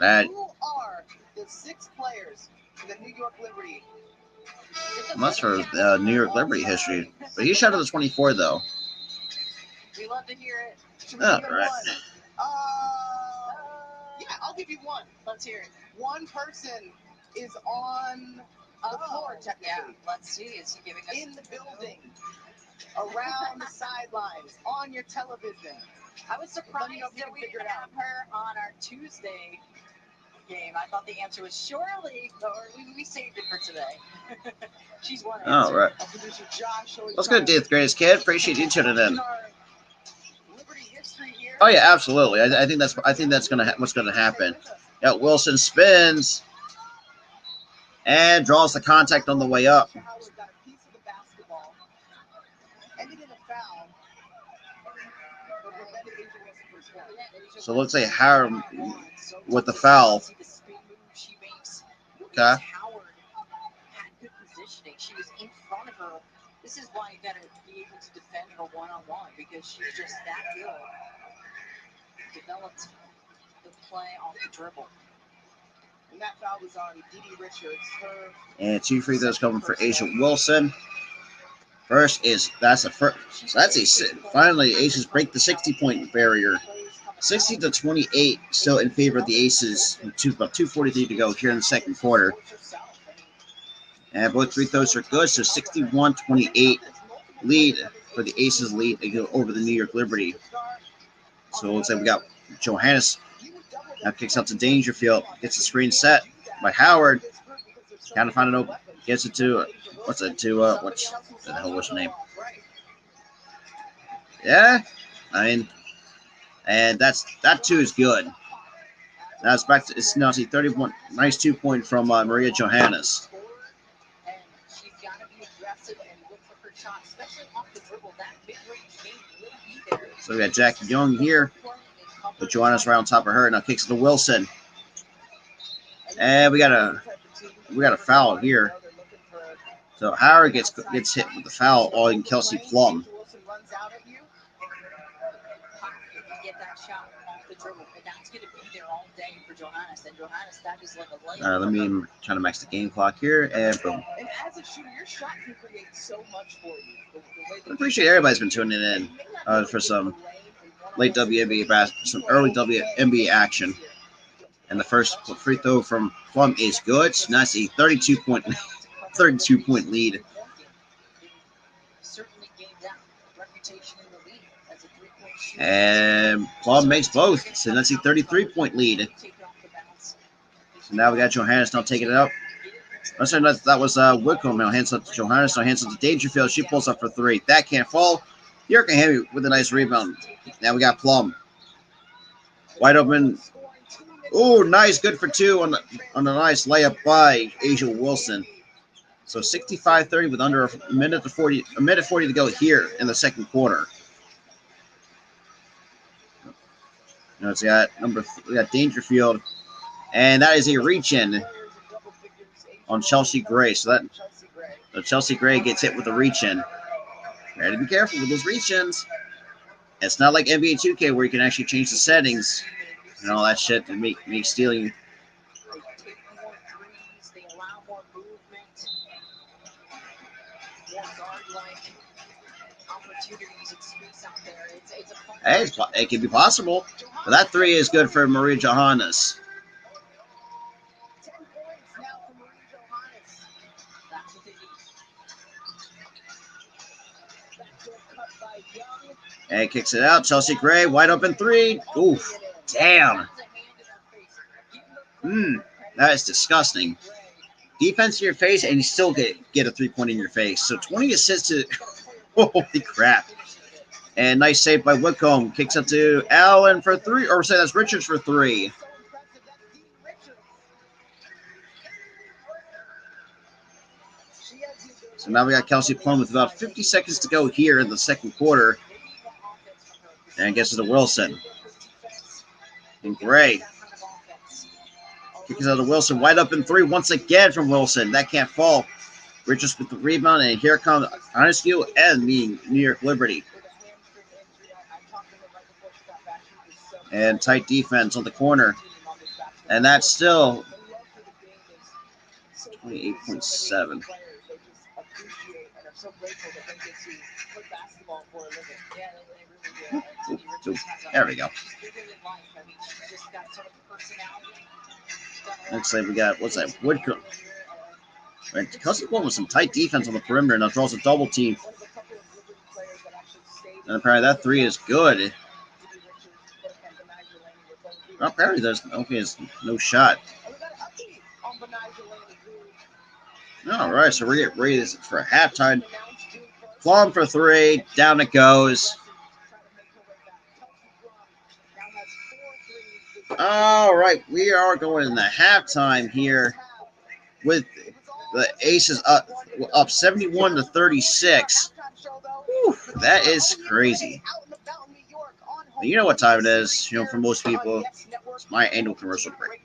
that. Who are the 6 players for the New York Liberty? That's for New York Liberty history. But he shot at the 24, though. We love to hear it. All right. Yeah, I'll give you one. Let's hear it. One person is on the floor, technically. Yeah, let's see. Is he giving us In the building, around the sidelines, on your television. I was surprised that we didn't have her on our Tuesday game. I thought the answer was surely, or we saved it for today. She's one answer. All right. Let's go to 8th greatest kid. Appreciate you tuning in. Oh yeah, absolutely. I think that's what's gonna happen. Yeah, Wilson spins and draws the contact on the way up. So it looks like Howard with the foul. Okay. She was in front of her. This is why you gotta be able to defend her one-on-one, because she's just that good. Developed the play off the dribble. And that foul was on Didi Richards. And 2 free throws coming for Asia Wilson. First is finally Aces break the 60-point barrier. 60-28, still in favor of the Aces. About 2:43 to go here in the second quarter. And both free throws are good, so 61-28 lead for the Aces lead to go over the New York Liberty. So it looks like we got Johannes now kicks out to Dangerfield, gets the screen set by Howard. Kind of find it open, gets it to what's the hell was her name? Yeah, I mean, and that too is good. Now it's back to it's now 31. Nice 2-point from Maria Johannes. So we got Jackie Young here. But Johannes right on top of her. Now kicks it to Wilson. And we got a foul here. So Howard gets hit with the foul on Kelsey Plum. Let me try to max the game clock here, and boom. And as a shooter, your shot can create so much for you. I appreciate everybody's been tuning in for some late WNBA some early WNBA action. And the first free throw from Plum is good. So now it's a 32-point lead. And Plum makes both. So that's a 33-point lead. So now we got Johannes now taking it up. That was Whitcomb. Now hands up to Johannes. Now hands up to Dangerfield. She pulls up for 3. That can't fall. Yerkahami with a nice rebound. Now we got Plum. Wide open. Oh, nice. Good for 2 on a nice layup by Asia Wilson. So 65-30 with under a minute 40 to go here in the second quarter. Now it's got we got Dangerfield. And that is a reach-in on Chelsea Gray. So Chelsea Gray gets hit with a reach-in. Ready to be careful with those reach-ins. It's not like NBA 2K where you can actually change the settings and all that shit to make stealing. They take more threes. They allow more movement, more guard-like opportunities and space out there. It's a fun. Hey, it can be possible. But that three is good for Marie Johannes. 10 points now for Marie Johannes. That's what they need. Backdoor cut by Young. And kicks it out. Chelsea Gray, wide open three. Oof. Damn. That's a hand in our face. Give them That is disgusting. Defense in your face, and you still get a 3-point in your face. So 20 assists to. Holy crap. And nice save by Whitcomb. Kicks up to Allen for three. Or say that's Richards for three. So impressive. That's Dean Richards. She has the ability So now we got Kelsey Plum with about 50 seconds to go here in the second quarter. And gets to the Wilson. And Gray. Kicks out to Wilson. Wide up in three once again from Wilson. That can't fall. Richards with the rebound. And here comes Ionescu and the New York Liberty. And tight defense on the corner. And that's still 28.7. There we go. Looks like we got, what's that? Woodcomb. Right, Kelsey Plum with some tight defense on the perimeter. Now draws a double team. And apparently that three is good. Well, apparently there's no shot. All right, so we're getting ready for halftime. Plum for three. Down it goes. All right, we are going into halftime here with the Aces up 71-36. Whew, that is crazy. You know what time it is, for most people. It's my annual commercial break.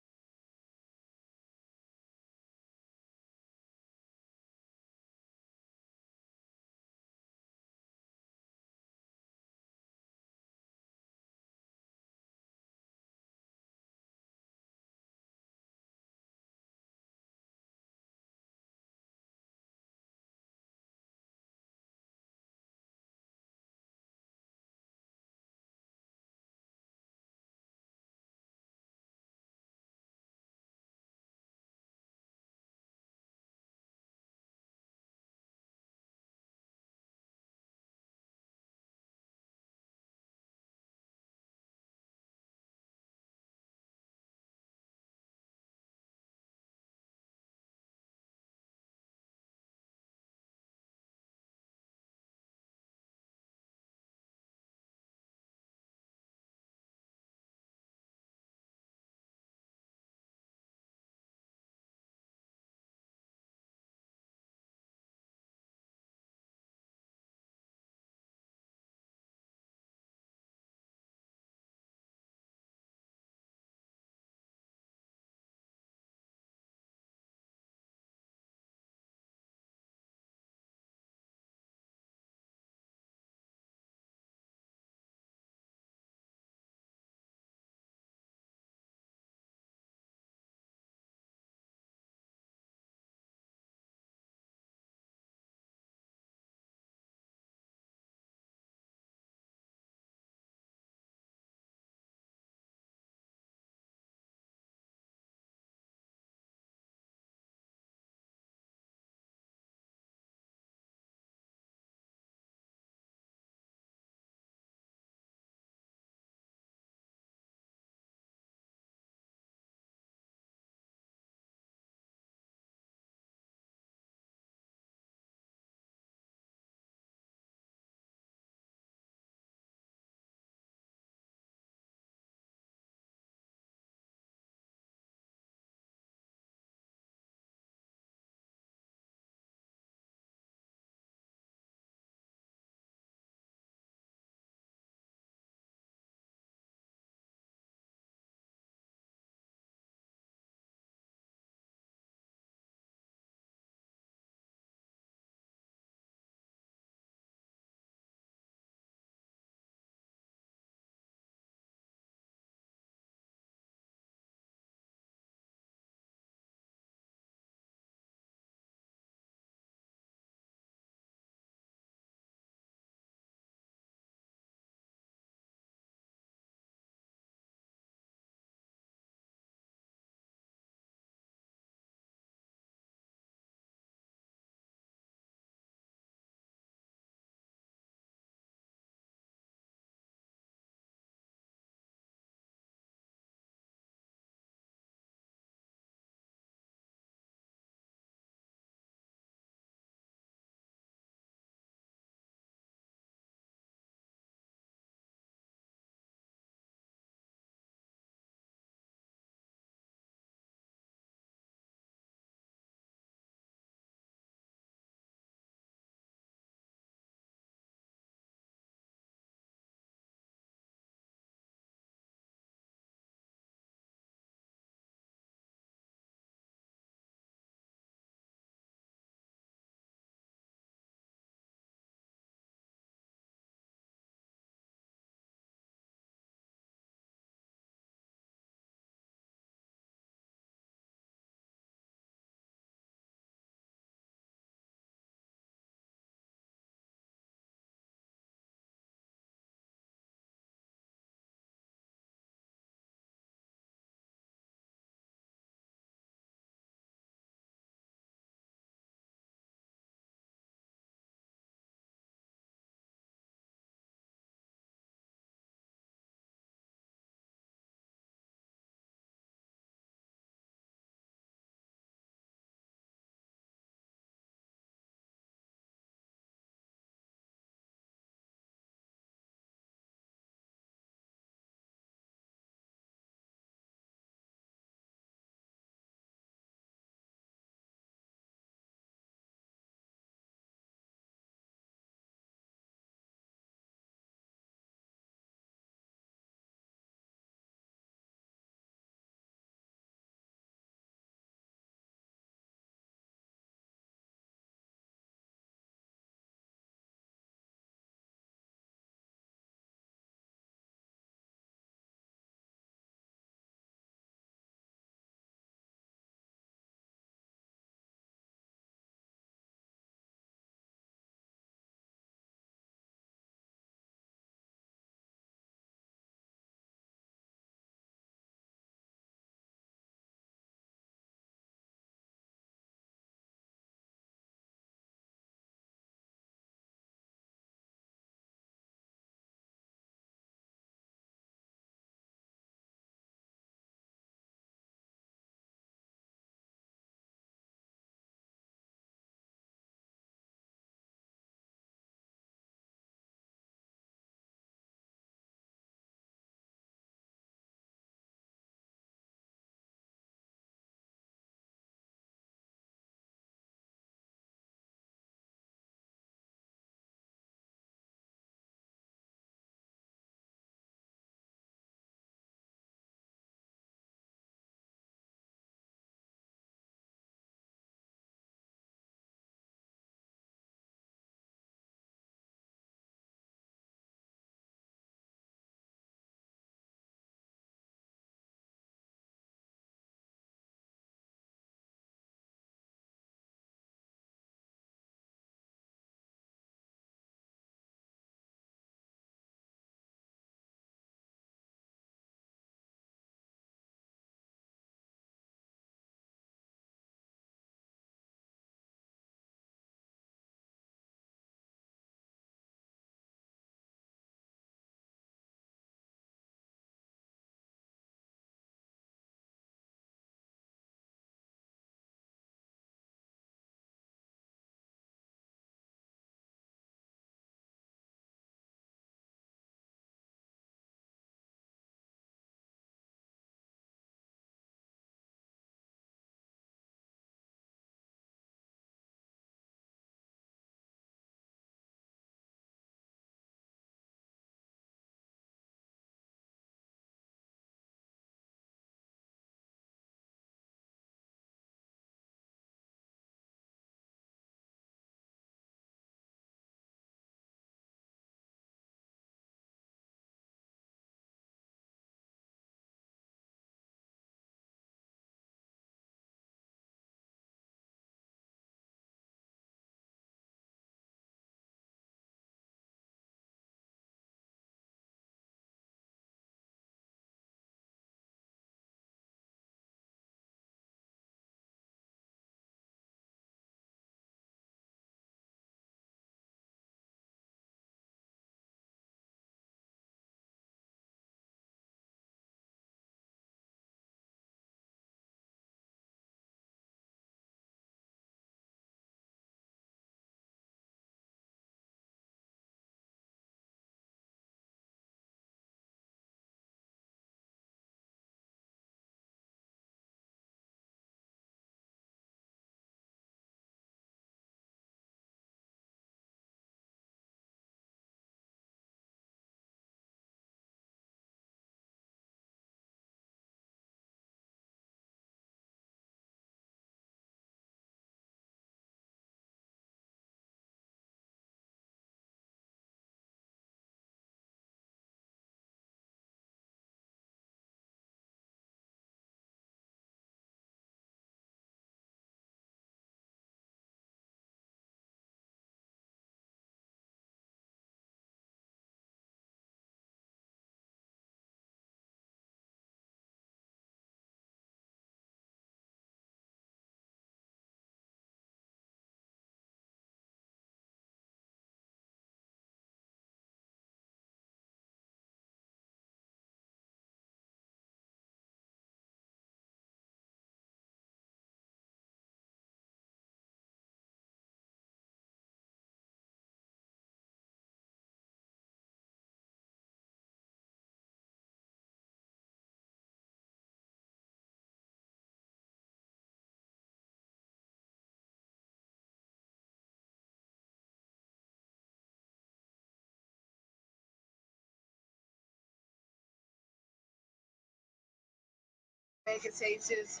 Vegas Aces.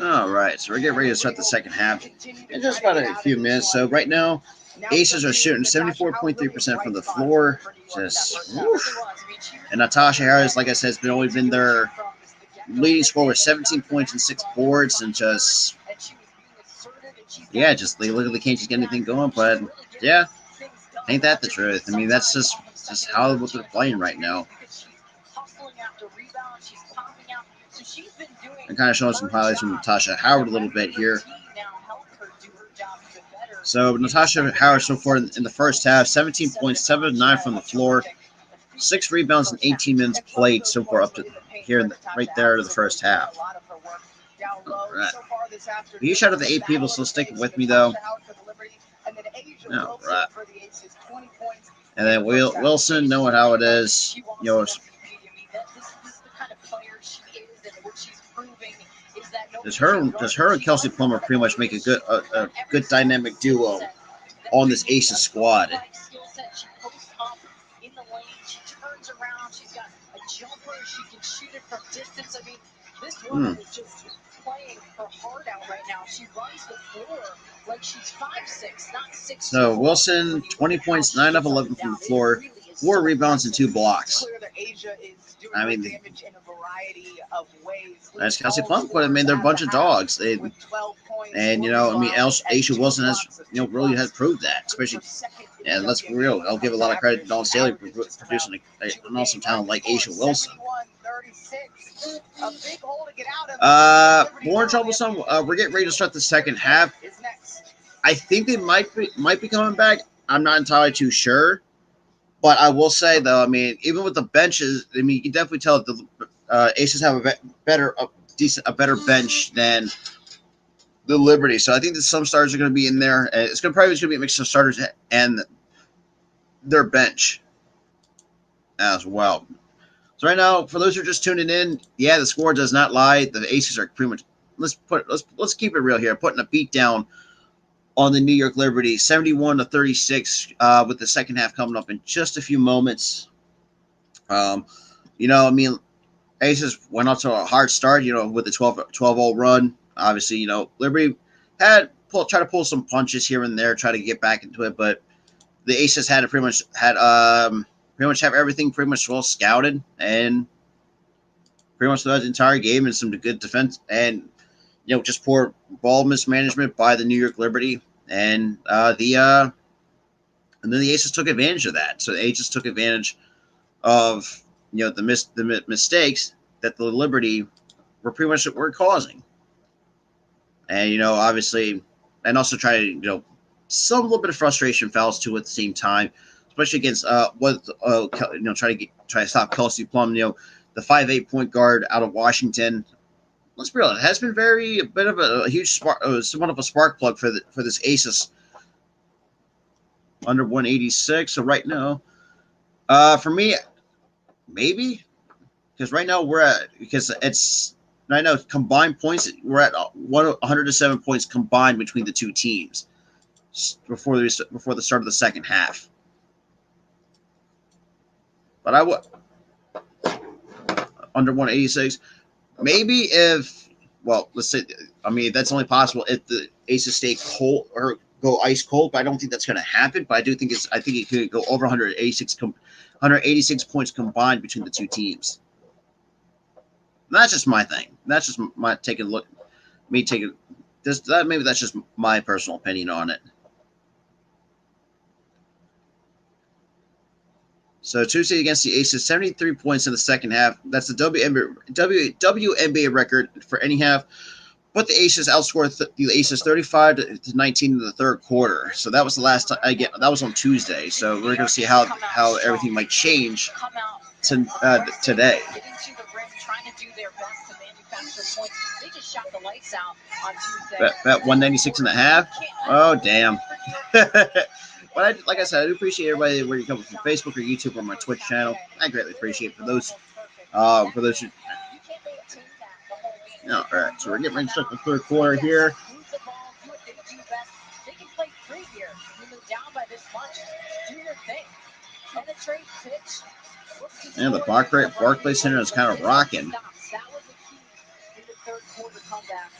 All right, so we're getting ready to start the second half in just about a few minutes. So right now, Aces are shooting 74.3% from the floor. Just woof. And Natasha Harris, like I said, has only been their leading scorer with 17 points and 6 boards, and just just they literally can't just get anything going. But yeah, ain't that the truth? I mean, that's just how they're playing right now. I'm kind of showing some highlights from Natasha Howard a little bit here. So Natasha Howard so far in the first half, 17 points, 7 of 9 from the floor, 6 rebounds in 18 minutes played so far up to here right there in the first half. All right. Huge shout out to 8 people still sticking with me though. All right. And then Wilson, knowing how it is, does her and Kelsey Plummer pretty much make a good dynamic duo on this Aces squad? This woman is just playing her heart out right now. She runs the floor like she's 5'6", not 6'2". So Wilson, 20 points, 9 of 11 from the floor, 4 rebounds and 2 blocks. I mean, that's Kelsey Plum, but I mean, they're a bunch of dogs. And A'ja Wilson has, really has proved that. Especially, and let's be real, I'll give a lot of credit to Dawn Staley for producing an awesome talent like A'ja Wilson. More troublesome. We're getting ready to start the second half. I think they might be coming back. I'm not entirely too sure. But I will say, though, I mean, even with the benches, I mean, you can definitely tell that the Aces have a better bench than the Liberty. So I think that some starters are going to be in there. It's probably going to be a mix of starters and their bench as well. So right now, for those who are just tuning in, the score does not lie. The Aces are pretty much let's keep it real here, putting a beat down on the New York Liberty, 71-36, with the second half coming up in just a few moments. I mean, Aces went off to a hard start, with the 12-0 run. Obviously, Liberty tried to pull some punches here and there, try to get back into it, but the Aces had pretty much have everything pretty much well scouted, and pretty much throughout the entire game, and some good defense, and just poor ball mismanagement by the New York Liberty, and then the Aces took advantage of that. So the Aces took advantage of the mistakes that the Liberty were causing, and obviously, and also try to some little bit of frustration fouls too at the same time, especially against try to stop Kelsey Plum, the 5'8" point guard out of Washington. Let's be real, it has been a bit of a huge spark, somewhat of a spark plug for this Aces under 186. So right now, for me, maybe, because right now combined points, we're at 107 points combined between the two teams before the start of the second half. But I would under 186. Maybe let's say, I mean, that's only possible if the Aces stay cold or go ice cold, but I don't think that's going to happen. But I think it could go over 186 points combined between the two teams. And that's just my thing. That's just my taking a look. Maybe that's just my personal opinion on it. So Tuesday against the Aces, 73 points in the second half. That's the WNBA record for any half. But the Aces outscored the Aces 35-19 in the third quarter. So that was the last time that was on Tuesday. So we're going to see how everything might change today. Bet 196.5. Oh damn. But like I said, I do appreciate everybody where you come from Facebook or YouTube or my Twitch channel. I greatly appreciate it for those who. All right, so we're getting ready to start the third quarter here. And the Barclays Center is kind of rocking. third quarter comeback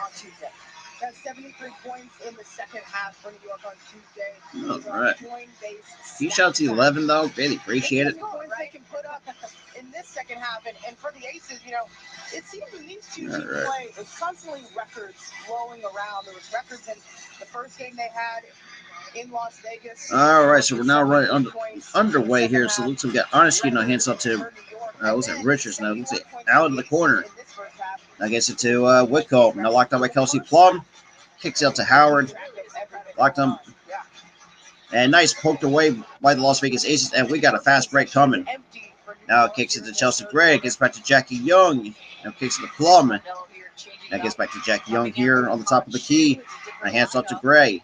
on Tuesday. That's 73 points in the second half for New York on Tuesday. All right. Huge shout out to 11, though. Really appreciate it. Points they can put up in this second half. And for the Aces, you know, it seems when these two teams play, it's constantly records rolling around. There was records in the first game they had in Las Vegas. All right, so we're now right underway here. So looks like we got Honesty now hands up to looks like Richards now. Looks like out in the corner. Now gets it to Whitcomb. Now locked on by Kelsey Plum. Kicks out to Howard. Locked on. And nice poked away by the Las Vegas Aces. And we got a fast break coming. Now it kicks it to Chelsea Gray. Gets back to Jackie Young. Now kicks it to Plum. Now gets back to Jackie Young here on the top of the key. Now hands up to Gray.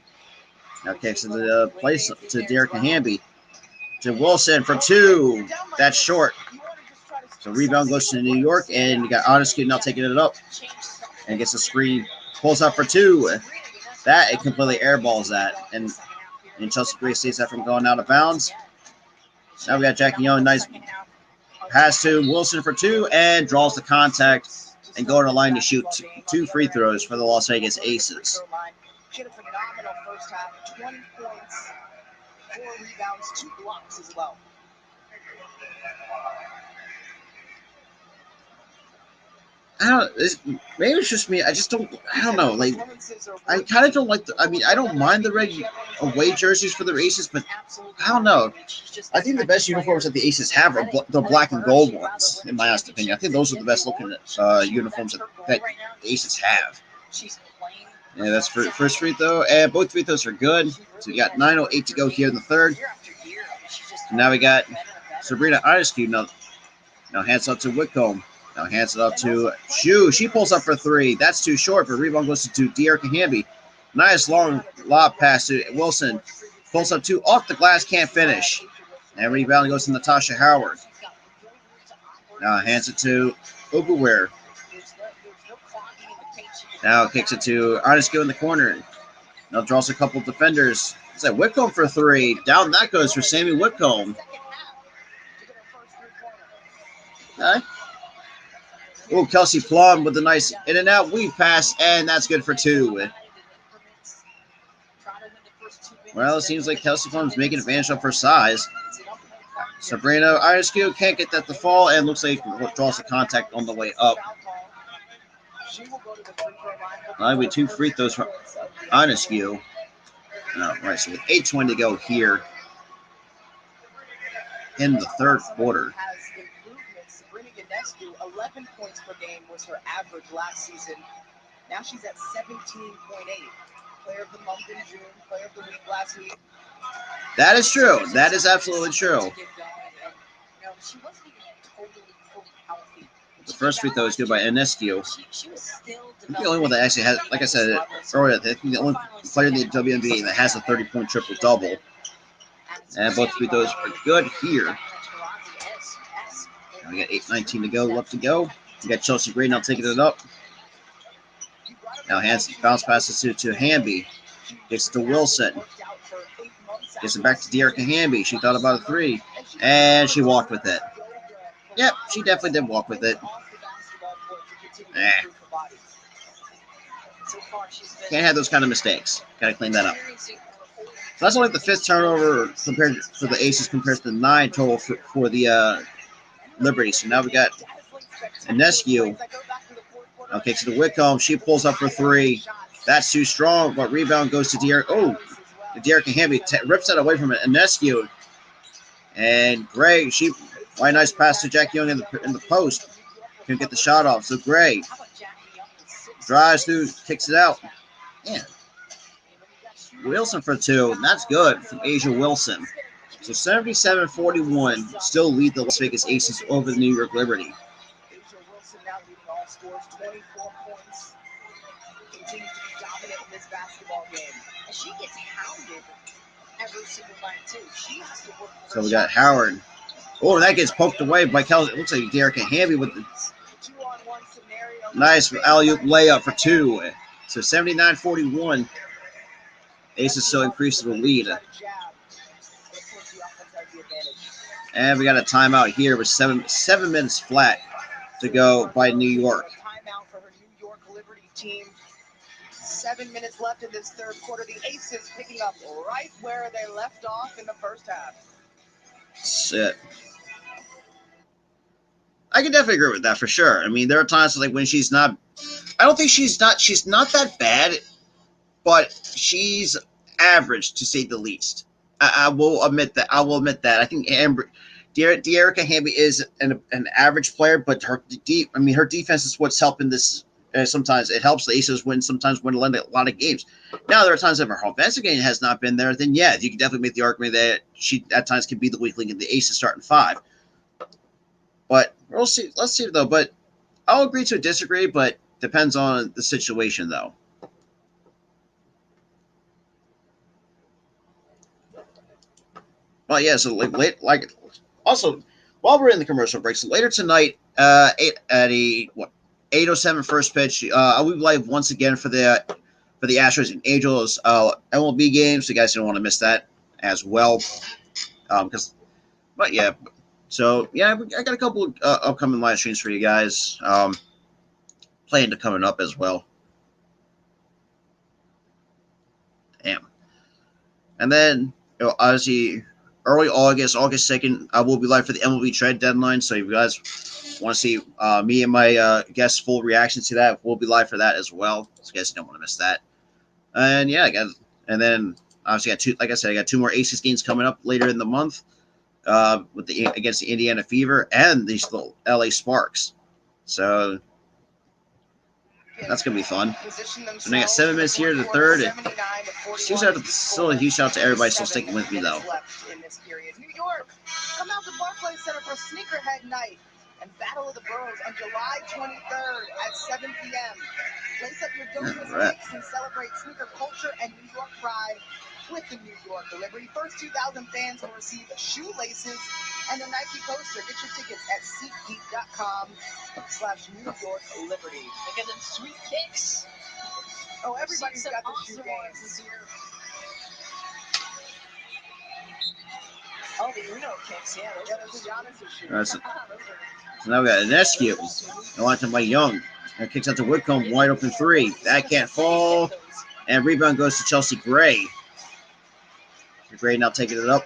Now kicks it to the place to Derek Hamby. To Wilson for two. That's short. So rebound goes to New York. And you got Honesty now taking it up. And gets a screen. Pulls up for two. That it completely airballs that. And Chelsea Gray saves that from going out of bounds. Now we got Jackie Young. Nice pass to Wilson for two. And draws the contact. And going to the line to shoot two free throws for the Las Vegas Aces. She had a phenomenal first half. 20 points, 4 rebounds, 2 blocks as well. Maybe it's just me. I don't know. Like, I kind of don't like I don't mind the red away jerseys for the Aces, but I don't know. I think the best uniforms that the Aces have are the black and gold ones, in my honest opinion. I think those are the best looking uniforms that the Aces have. Yeah, that's for first free throw. And both free throws are good. So we got 9:08 to go here in the third. And now we got Sabrina Ionescu. Now hands up to Whitcomb. Now hands it up to Shu. She pulls up for three. That's too short, but rebound goes to Dearica Hamby. Nice long lob pass to Wilson. Pulls up two off the glass, can't finish. And rebound goes to Natasha Howard. Now hands it to Oguware. Now kicks it to Ionescu in the corner. Now draws a couple defenders. It's like Whitcomb for three. Down that goes for Sammy Whitcomb. Okay. Oh, Kelsey Plum with a nice in and out weave pass, and that's good for two. Well, it seems like Kelsey Plum's making advantage of her size. Sabrina Ionescu can't get that to fall, and looks like it draws the contact on the way up. Now we 2 free throws for Ionescu. All right, so with 8:20 to go here in the third quarter. 11 points per game was her average last season. Now she's at 17.8. Player of the month in June, player of the week last week. That is true. That is absolutely true. The first free throw is good by Ionescu. I'm the only one that actually has, like I said earlier, I think the only player in the WNBA that has a 30-point triple-double. And both free throws are good here. We got 8:19 to go, left to go. We got Chelsea Gray now taking it up. Now bounce passes to Hamby. Gets it to Wilson. Gets it back to Dearica Hamby. She thought about a three. And she walked with it. Yep, she definitely did walk with it. Can't have those kind of mistakes. Got to clean that up. So that's only the 5th turnover compared for the Aces compared to the 9 total for the Liberty. So now we got Ionescu. Now kicks it to Whitcomb. She pulls up for three. That's too strong, but rebound goes to Dearica Hamby. Rips that away from Ionescu. And Gray, why nice pass to Jackie Young in the post. Couldn't get the shot off. So Gray drives through, kicks it out. Yeah. Wilson for two. And that's good from Asia Wilson. So 77-41 still lead the Las Vegas Aces over the New York Liberty. Asia Wilson now leading all scores, 24 points. Continues to be dominant in this basketball game. And she gets hounded every single night, too. She has to work. So we got Howard. Oh, that gets poked away by Kelsey. It looks like Dearica Hamby with the nice alley-oop layup for two. So 79-41. Aces still increase the lead. And we got a timeout here with seven minutes flat to go by New York. team. 7 minutes left in this third quarter. The Aces picking up right where they left off in the first half. Shit. I can definitely agree with that for sure. I mean, there are times like when she's not. I don't think she's not that bad, but she's average to say the least. I will admit that. I think Dearica Hamby is an average player, but her defense is what's helping this. Sometimes it helps the Aces win. Sometimes win a lot of games. Now there are times that her offensive game has not been there. Then yeah, you can definitely make the argument that she at times can be the weak link in the Aces starting five. But we'll see. Let's see though. But I'll agree to disagree. But depends on the situation though. Well, yeah. So like also while we're in the commercial breaks, later tonight, 8:07 first pitch. I'll be live once again for the Astros and Angels MLB games. So you guys don't want to miss that as well. But yeah. So yeah, I got a couple of upcoming live streams for you guys. Playing to coming up as well. Damn. And then obviously early August 2nd, I will be live for the MLB trade deadline. So if you guys want to see me and my guests' full reaction to that, we'll be live for that as well. So you guys don't want to miss that. And yeah, and then obviously I got two more Aces games coming up later in the month. Against the Indiana Fever and the LA Sparks. So that's going to be fun. So now I got 7 minutes here to the third. Still a huge shout out to everybody still sticking with me, though. New York, come out to Barclays Center for Sneakerhead Night and Battle of the Boroughs on July 23rd at 7 p.m. Lace up your Douglas kicks and celebrate sneaker culture and New York pride with the New York Liberty. First 2,000 fans will receive shoelaces and a Nike poster. Get your tickets at SeatGeek.com/New York Liberty. Look at them sweet kicks. Oh, everybody's got the shoe games this year. Oh, the Uno kicks, yeah. Those are Giannis' shoes. So now we got an Eskew. I want to by Young. That kicks out to Whitcomb, wide open three. That can't fall. And rebound goes to Chelsea Gray. Gray now taking it up.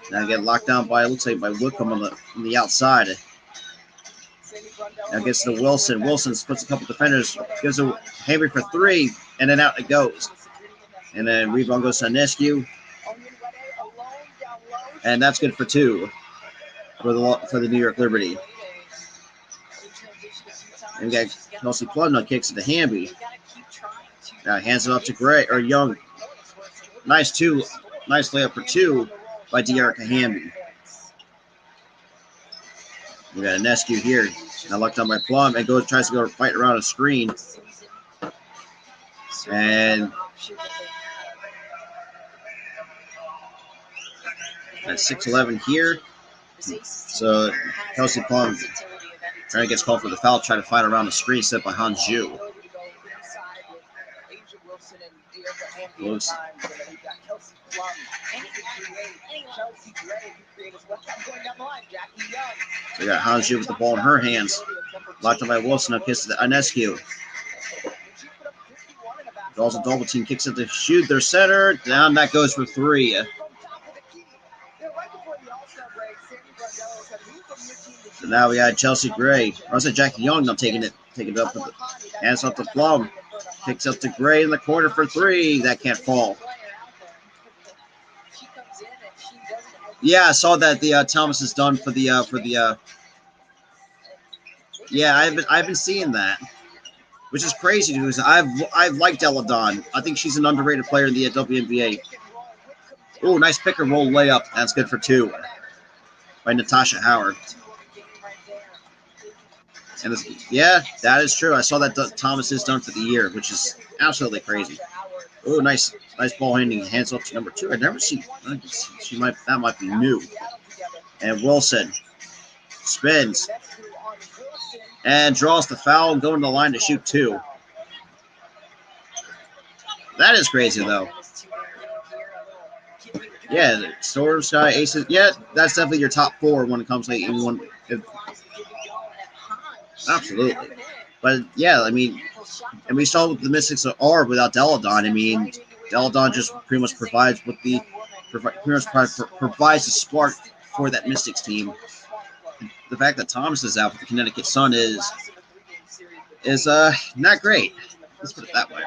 Now get locked down by, looks like by Whitcomb on the outside. Now gets to Wilson. Wilson puts a couple defenders, gives a Henry for three, and then out it goes. And then rebound goes to Nescu. And that's good for two for the New York Liberty. And we got Kelsey Plum kicks it to Hamby. Now hands it up to Gray or Young. Nice layup for two by Dearica Hamby. We got a Nescu here. Now locked on by Plum and tries to go fight around a screen. And at 6'11" here. So Kelsey Plum trying to get called for the foul, trying to fight around the screen set by Han Zhu. So we got Han Zhu with the ball in her hands. Locked up by Wilson. Now kisses to Anescu. Draws a double team, kicks it to shoot their center. Down, that goes for three. So now we got Chelsea Gray. Or is it Jackie Young now taking it up with the hands up to Plum. Kicks up to Gray in the corner for three. That can't fall. Yeah, I saw that the Thomas is done for the yeah, I've been seeing that, which is crazy because I've liked Ella Dawn. I think she's an underrated player in the WNBA. Oh, nice pick and roll layup. That's good for two by Natasha Howard. And yeah, that is true. I saw that Thomas is done for the year, which is absolutely crazy. Oh, nice ball handling. Hands up to number two. I've never seen. That might be new. And Wilson spins and draws the foul and going to the line to shoot two. That is crazy though. Yeah, Storm Sky Aces. Yeah, that's definitely your top four when it comes to anyone. Absolutely. But yeah, I mean, and we saw what the Mystics are without Deladon. I mean, Deladon just pretty much provides provides the spark for that Mystics team. The fact that Thomas is out with the Connecticut Sun is not great. Let's put it that way.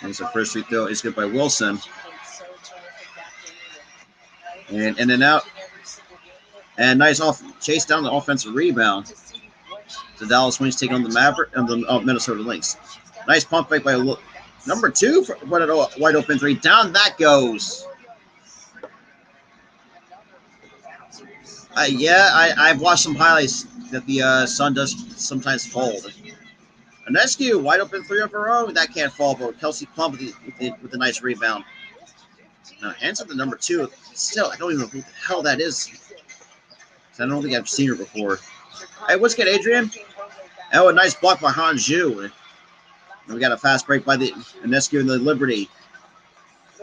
Here's the first free throw. It's good by Wilson. And in and out. And nice chase down the offensive rebound. The Dallas Wings take on the Maverick and the Minnesota Lynx. Nice pump fake by number 2 for what a wide open 3. Down that goes. I've watched some highlights that the Sun does sometimes fold. Anescu, wide open 3 of her own. That can't fall, but Kelsey Plum with the nice rebound. Now, hands up to number 2. Still, I don't even know who the hell that is. I don't think I've seen her before. Hey, what's good, Adrian? Oh, a nice block by Hanju. And we got a fast break by the Anescu and the Liberty.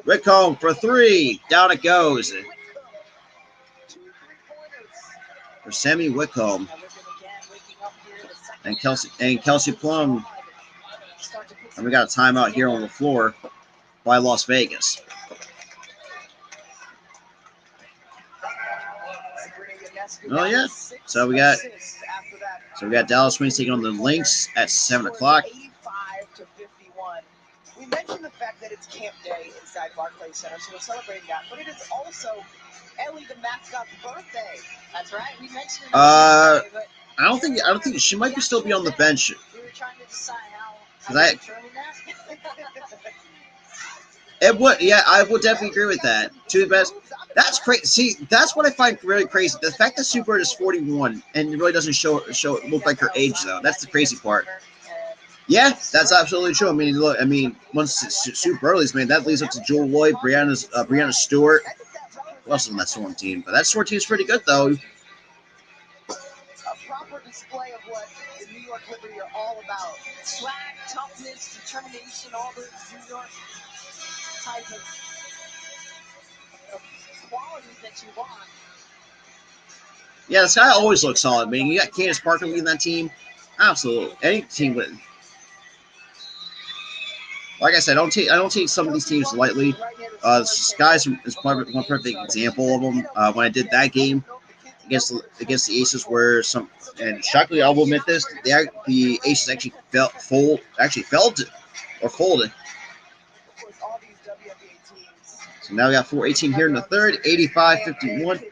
Whitcomb for 3. Down it goes. For Sammy Whitcomb. And Kelsey Plum. And we got a timeout here on the floor by Las Vegas. Oh yeah. So we got Dallas Wings taking on the Lynx at 7 o'clock. 85-51. We mentioned the fact that it's camp day inside Barclays Center, so we're celebrating that. But it is also Ellie the mascot's birthday. That's right. We mentioned it. I don't think she might still be on the bench. We were trying to decide how to determine that. It would, yeah, I would definitely agree with that. To the best. That's crazy. See, that's what I find really crazy. The fact that Sue Bird is 41 and it really doesn't look like her age, though. That's the crazy part. Yeah, that's absolutely true. I mean, look, once Sue Burley's made, that leads up to Jewel Lloyd, Brianna Stewart. Who else is on that Storm team? But that Storm team's pretty good, though. A proper display of what the New York Liberty are all about. Swag, toughness, determination, all the New York type of qualities that you want. Yeah, this guy always looks solid, man. You got Candace Parker leading that team. Absolutely. Any team with. Like I said, I don't take some of these teams lightly. Skies is one perfect example of them. When I did that game against the Aces, where shockingly, I will admit this, the Aces actually folded. So now we got 4:18 here in the third, 85-51.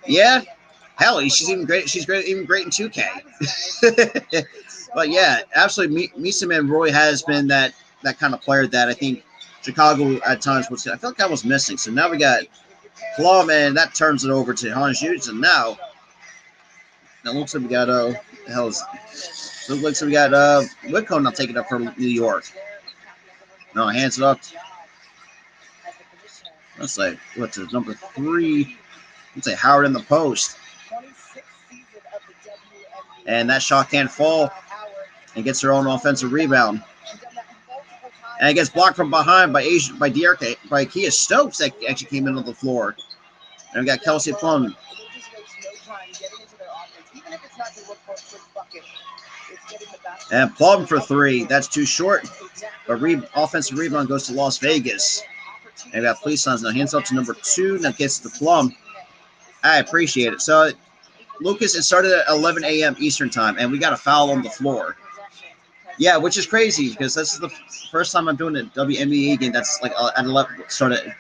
Yeah, hell, she's even great. She's great in 2K. But yeah, absolutely, Misa Roy has been that kind of player that I think Chicago at times was. I felt like I was missing. So now we got Plum, and that turns it over to Hans Hughes, and now it looks like we got Whitcomb now taking up for New York. No, hands it up. Let's say what's it, number 3? Let's say Howard in the post. And that shot can't fall. And gets her own offensive rebound. And it gets blocked from behind by Kia Stokes that actually came in on the floor. And we got Kelsey Plum. And Plum for 3. That's too short. But offensive rebound goes to Las Vegas. And we got Police Suns now. Hands up to number 2. Now gets to Plum. I appreciate it. So, Lucas, it started at 11 a.m. Eastern time, and we got a foul on the floor. Yeah, which is crazy because this is the first time I'm doing a WNBA game that's like at 11. Started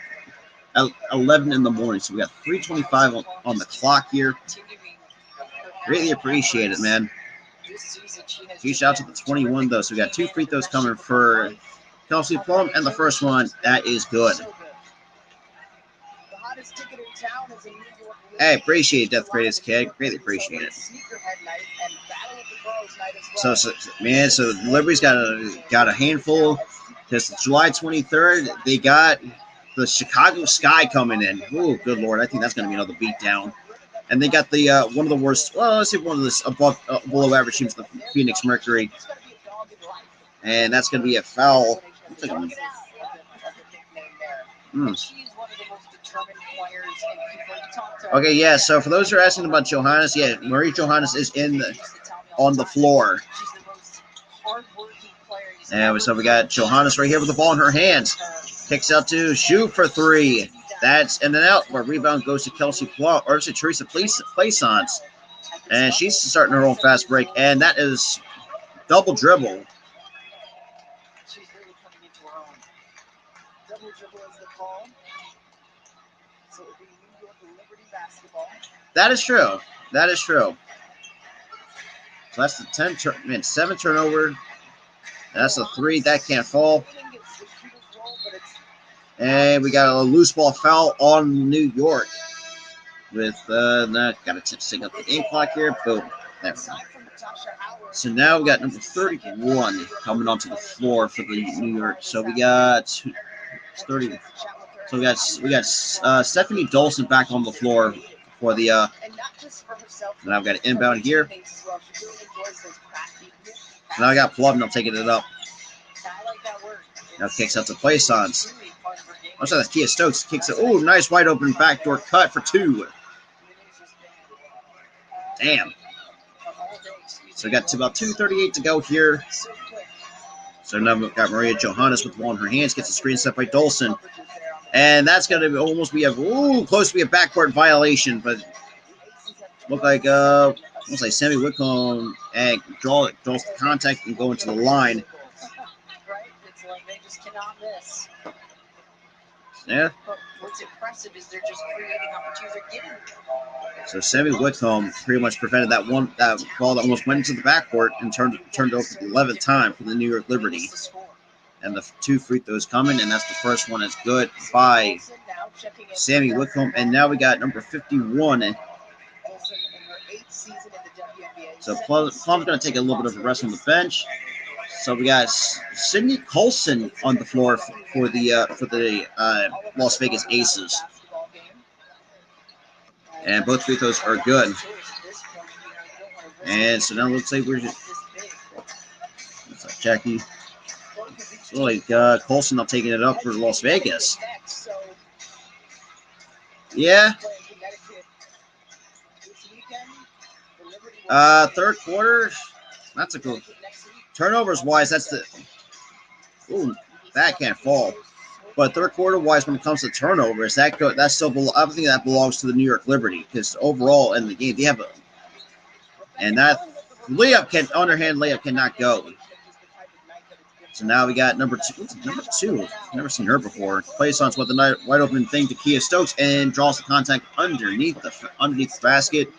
at 11 in the morning, so we got 3:25 on the clock here. Greatly appreciate it, man. Huge shout out to the 21 though. So we got 2 free throws coming for Kelsey Plum, and the first one that is good. Hey, appreciate Death Greatest Kid. Greatly appreciate it. So the Liberty's got a handful. Because July 23rd, they got the Chicago Sky coming in. Oh, good Lord. I think that's going to be another beatdown. And they got the one of the worst, well, let's say one of the below average teams, the Phoenix Mercury. And that's going to be a foul. determined players and people. You talk to Okay, yeah. So for those who are asking about Johannes, yeah, Maria Johannes is on the floor. She's the most hardworking player he's And ever so we got Johannes right here with the ball in her hands. Kicks out to shoot for three. That's in and out. Where rebound goes to Kelsey Plau, or is it Teresa Plaisance? And she's starting her own fast break. And that is double dribble. She's really coming into her own. Double dribble is the call. So it would be New York Liberty basketball. That is true. That is true. So that's the 7 turnover. That's a 3. That can't fall. And we got a loose ball foul on New York. With got to stick up the game clock here. Boom. There we go. So now we got number 31 coming onto the floor for the New York. So we got 30. So we got Stephanie Dolson back on the floor for the. Now I've got an inbound here. Now I got Plum. I'm taking it up. Now kicks out to Plaisance. I'm sorry, that's Kia Stokes. Kicks it. Oh, nice wide open backdoor cut for 2. Damn. So we got to about 2:38 to go here. So now we've got Maria Johannes with the ball in her hands. Gets a screen set by Dolson. And that's going to be almost, close to be a backcourt violation. But look like, looks like Sammy Whitcomb and draws the contact and go into the line. Right? It's like they just cannot miss. Yeah. But what's impressive is they're just creating opportunities. They're getting. So Sammy Whitcomb pretty much prevented that ball that almost went into the backcourt and turned over for the 11th time for the New York Liberty. And the 2 free throws coming, and that's the first one is good by Sammy Whitcomb. And now we got number 51. So Plum's going to take a little bit of a rest on the bench. So we got Sydney Colson on the floor for the Las Vegas Aces. And both free throws are good. And so now it looks like we're just Jackie. So like Colson up taking it up for Las Vegas. Yeah. Third quarter. That's a good. Turnovers wise, that's the. Ooh, that can't fall. But third quarter wise, when it comes to turnovers, that's still. I think that belongs to the New York Liberty because overall in the game they have a. And that underhand layup cannot go. So now we got number 2. What's number 2? Never seen her before. Plaisance with the wide open thing to Kia Stokes and draws the contact underneath the basket.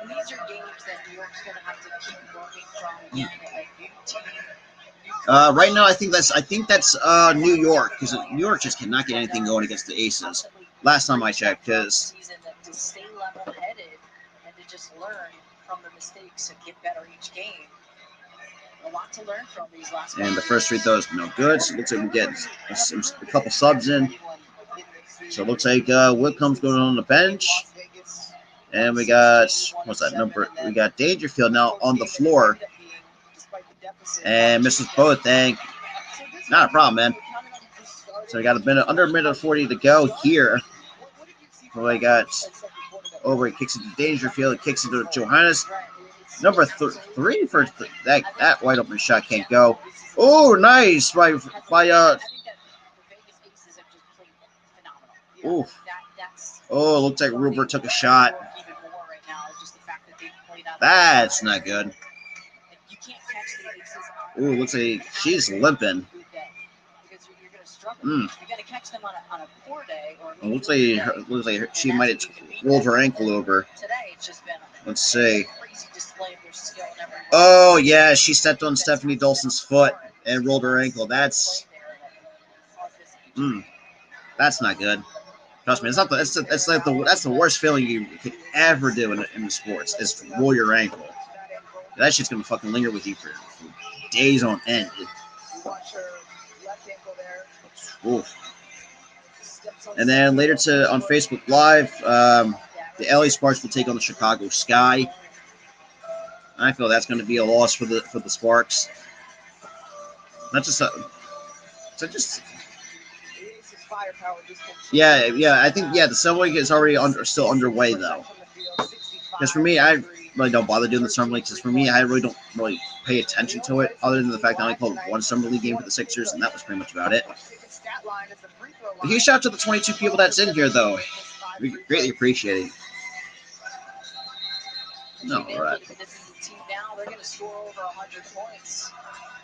And these are games that New York's going to have to keep working from. Again, a new team. Right now, I think that's New York because New York just cannot get anything going against the Aces. Last time I checked, because to stay level-headed and to just learn from the mistakes and get better each game. A lot to learn from these last. And the first free throw is no good. So it looks like we get a couple subs in. So it looks like Whitcomb's going on the bench. And we got, what's that number? We got Dangerfield now on the floor. And misses both. And not a problem, man. So we got under a minute 40 to go here. So we got over. He kicks it to Dangerfield. Kicks it to Johannes. Number 3 for that wide open shot can't go. Oh, nice by Oof. Oh, looks like Rupert took a shot. That's not good. Ooh, looks like she's limping. You got to catch them on a poor day. It looks like she might have rolled her ankle over. Let's see. Oh yeah, she stepped on Stephanie Dolson's foot and rolled her ankle. That's not good. Trust me, that's the worst feeling you could ever do in the sports is to roll your ankle. That shit's gonna fucking linger with you for days on end. Oof. And then later on Facebook Live, the LA Sparks will take on the Chicago Sky. I feel that's going to be a loss for the Sparks. Not just firepower just continues. Yeah. I think the summer league is already still underway though. Because for me, I really don't bother doing the summer league. Because for me, I really don't really pay attention to it, other than the fact that I only played one summer league game for the Sixers, and that was pretty much about it. A huge shout out to the 22 people that's in here, though. We greatly appreciate it. No, all right. This is the team now. They're going to score over 100 points.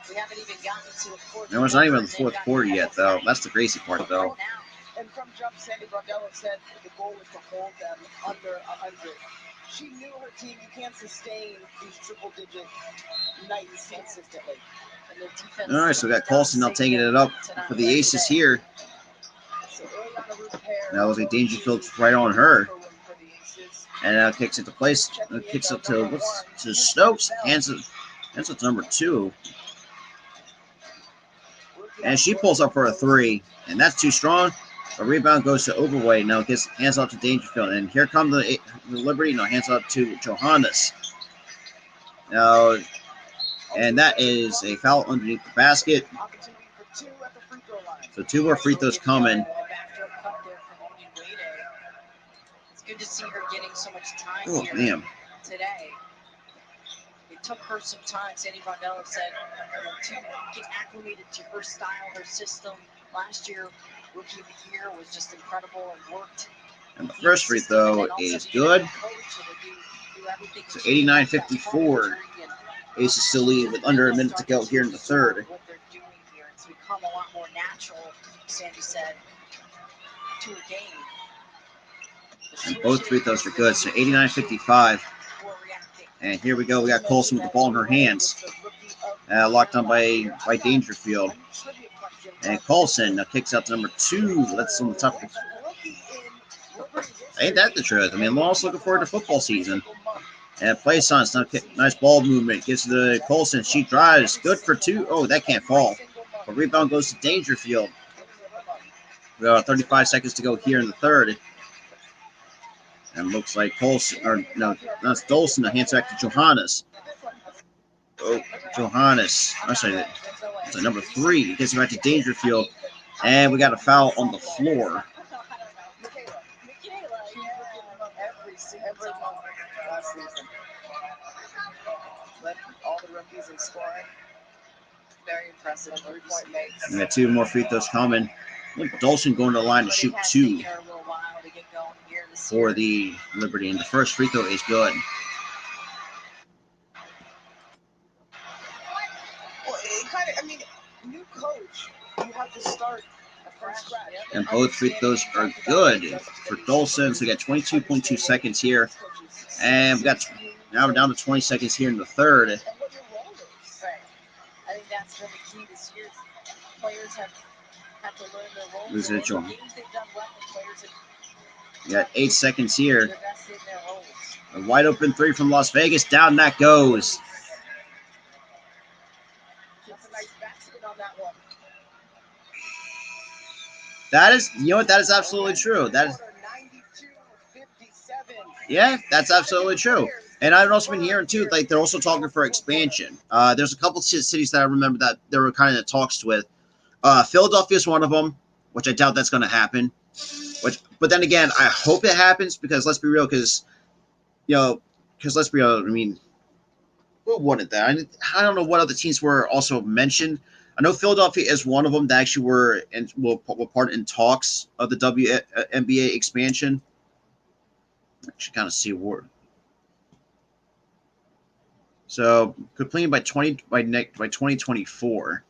We haven't even gotten to the fourth. No, it's not even the fourth quarter yet, though. That's the crazy part, though. And from jump, Sandy Brondello said the goal was to hold them under 100. She knew her team, you can't sustain these triple-digit nights consistently. All right, so we got Colson now taking it up for the Aces here. Now looks like Dangerfield's right on her. And now kicks it to place. Kicks it to Stokes. Hands it to number 2. And she pulls up for a 3. And that's too strong. A rebound goes to Overweight. Now gets hands off to Dangerfield. And here comes the Liberty. Now hands off to Johannes. Now, and that is a foul underneath the basket. So 2 more free throws coming. It's good to see her getting so much time here today. It took her some time. Sandy Brondello said to get acclimated to her style, her system. Last year, Rookie of the Year was just incredible and worked. And the first free throw is good. So 89-54. Aces still lead with under a minute to go here in the third. What they're doing here, it's become a lot more natural, Sandy said, to a game. And both free throws are good. So 89-55. And here we go. We got Colson with the ball in her hands. Locked on by Dangerfield. And Colson now kicks out to number 2. That's on the top. Ain't that the truth? I mean, I'm also looking forward to football season. And play on. Nice ball movement. Gets to Colson. She drives. Good for 2. Oh, that can't fall. But rebound goes to Dangerfield. We got 35 seconds to go here in the third. And looks like Colson, or no, that's Dolson. The hands back to Johannes. Oh, Johannes. I'm sorry, that's number 3. Gets it back to Dangerfield. And we got a foul on the floor. All the rookies in scoring. Very impressive. 3-point makes. We got 2 more free throws coming. Look, Dolson going to the line to shoot 2 for the Liberty. And the first free throw is good. Well, it kind of, I mean, new coach, you have to start from scratch. And both free throws are good for Dolson. So we got 22.2 seconds here. And we got now we're down to 20 seconds here in the third. I think that's been the key this year. Players have to learn their roles. Lose it, John. Games they've done well, players have We got 8 seconds here. invested in their roles. A wide open 3 from Las Vegas. Down that goes. That's a nice basket on that one. That is, you know what? That is absolutely true. That is, 92-57. yeah, that's absolutely true. And I've also been hearing too, like they're also talking for expansion. There's a couple cities that I remember that there were kind of in talks with. Philadelphia is one of them, which I doubt that's going to happen. But then again, I hope it happens because let's be real, because let's be real. I mean, who wanted that? I don't know what other teams were also mentioned. I know Philadelphia is one of them that actually were part in talks of the WNBA expansion. I should kind of see where. So completing by 2024.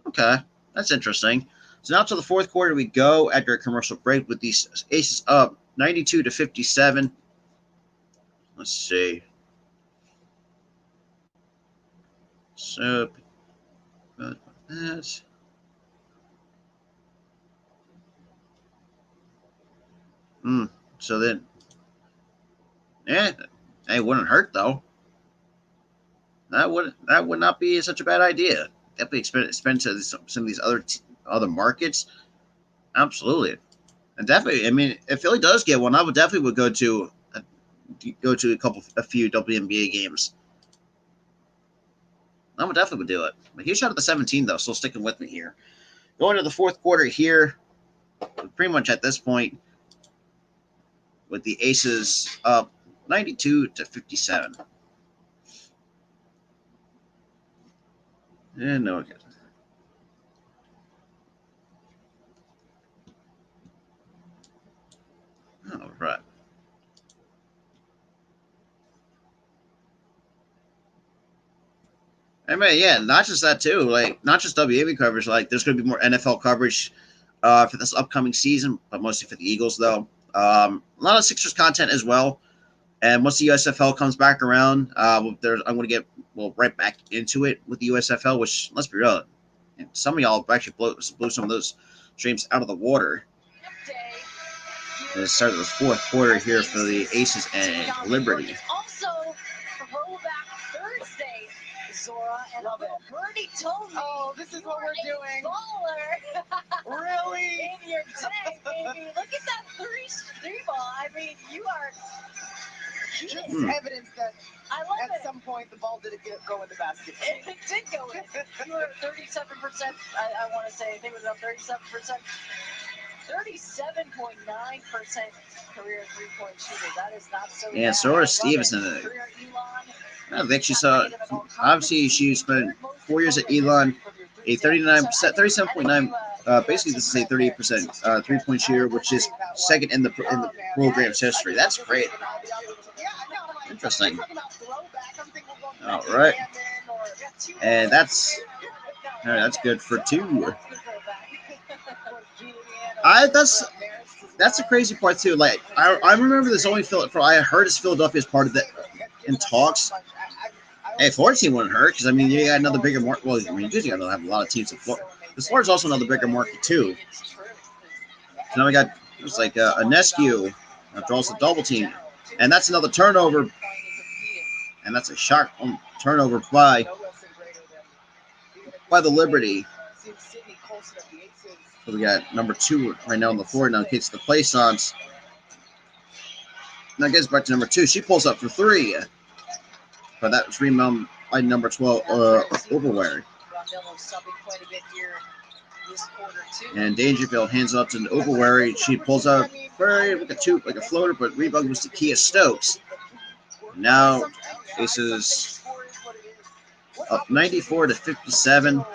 Okay, that's interesting. So now to the fourth quarter we go after a commercial break with these Aces up 92-57. Let's see. So that's so then it wouldn't hurt though. That would not be such a bad idea. Definitely expand to some of these other markets. Absolutely, and definitely. I mean, if Philly does get one, I would definitely go to a few WNBA games. I would definitely do it. But huge shot at the 17 though, still sticking with me here. Going to the fourth quarter here. pretty much at this point, with the aces up 92-57. And no again. All right. I mean, yeah, not just that too. Like, not just WAB coverage. Like, there's going to be more NFL coverage for this upcoming season, but mostly for the Eagles, though. A lot of Sixers content as well. And once the USFL comes back around, I'm going to get right back into it with the USFL. Which, let's be real, some of y'all actually blew some of those streams out of the water. And it started the fourth quarter here for the Aces and Liberty. Also, Throwback Thursday, Zora, and a little birdie told me. Oh, this is what we're doing. Baller. Really? In your day, baby. Look at that three ball. I mean, you are. Just Hmm. evidence that I love at it. some point the ball didn't go in the basket. It did go in. You were 37%. I want to say, I think it was about 37%. 37.9% career three-point shooter. That is not so bad. And Sora Stevenson. I think she saw. Obviously, she spent 4 years at Elon. A 37.9. Basically, this is a 38% three-point shooter, which is second in the program's history. That's great. Interesting. All right, and that's good for two. That's the crazy part too. Like I remember this only I heard it's Philadelphia as part of that in talks. Hey, Florida team wouldn't hurt because I mean you got another bigger market. Well, I mean you got to have a lot of teams in Florida. This Florida's also another bigger market too. So now we got it's like a Nescu draws the double team, and that's another turnover, and that's a shot turnover by the Liberty. So we got number 2 right now on the floor. Now gets the place-ons. Now gets back to number 2. She pulls up for 3. But that was rebound by number 12, Overwary. And Dangerfield hands up to Overwary. She pulls up very like a floater, but rebound was to Kia Stokes. Now Aces up 94-57.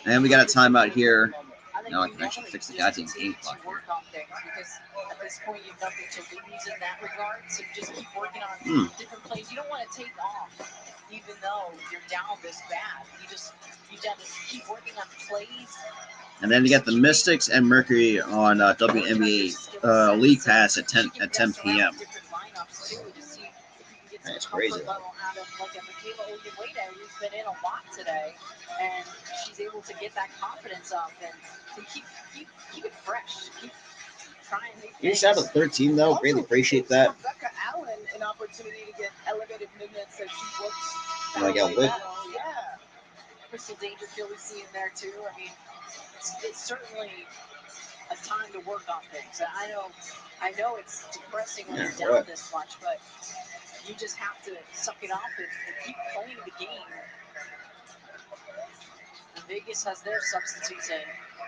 And we got a timeout here. Now I can actually fix the goddamn game clock here. Because at this point, you have nothing to lose in that regard. So just keep working on different plays. You don't want to take off, even though you're down this bad. You just keep working on plays. And then you got the Mystics and Mercury on WNBA League Pass at 10 p.m. That's crazy. Michaela Oyeweida, who's been in a lot today, and she's able to get that confidence up and to keep it fresh. Keep trying. You shout out 13 though. Greatly appreciate that. Rebecca Allen, an opportunity to get elevated minutes as she looks. I got Wick. Yeah. Crystal Dangerfield we see in there too. I mean, it's certainly a time to work on things. I know it's depressing when you're down this much, but you just have to suck it up and keep playing the game. And Vegas has their substitutes in,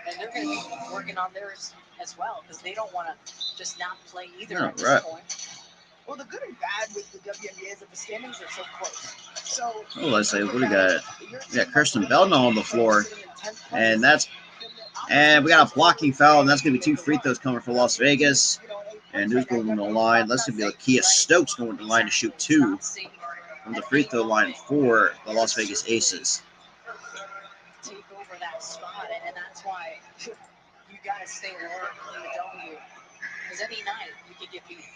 and they're going to be working on theirs as well because they don't want to just not play either at this point. Well, the good and bad with the WNBA is that the standings are so close. So, let's say what do we got? We got Kirsten Bell now on the floor, and we got a blocking foul, and that's going to be 2 free throws coming for Las Vegas. And who's going to the line? That's going to be like Kia Stokes going to the line to shoot 2 from the free throw line for the Las Vegas Aces. Take over that spot, and that's why you got to stay alert in the W. Because any night you could get beat.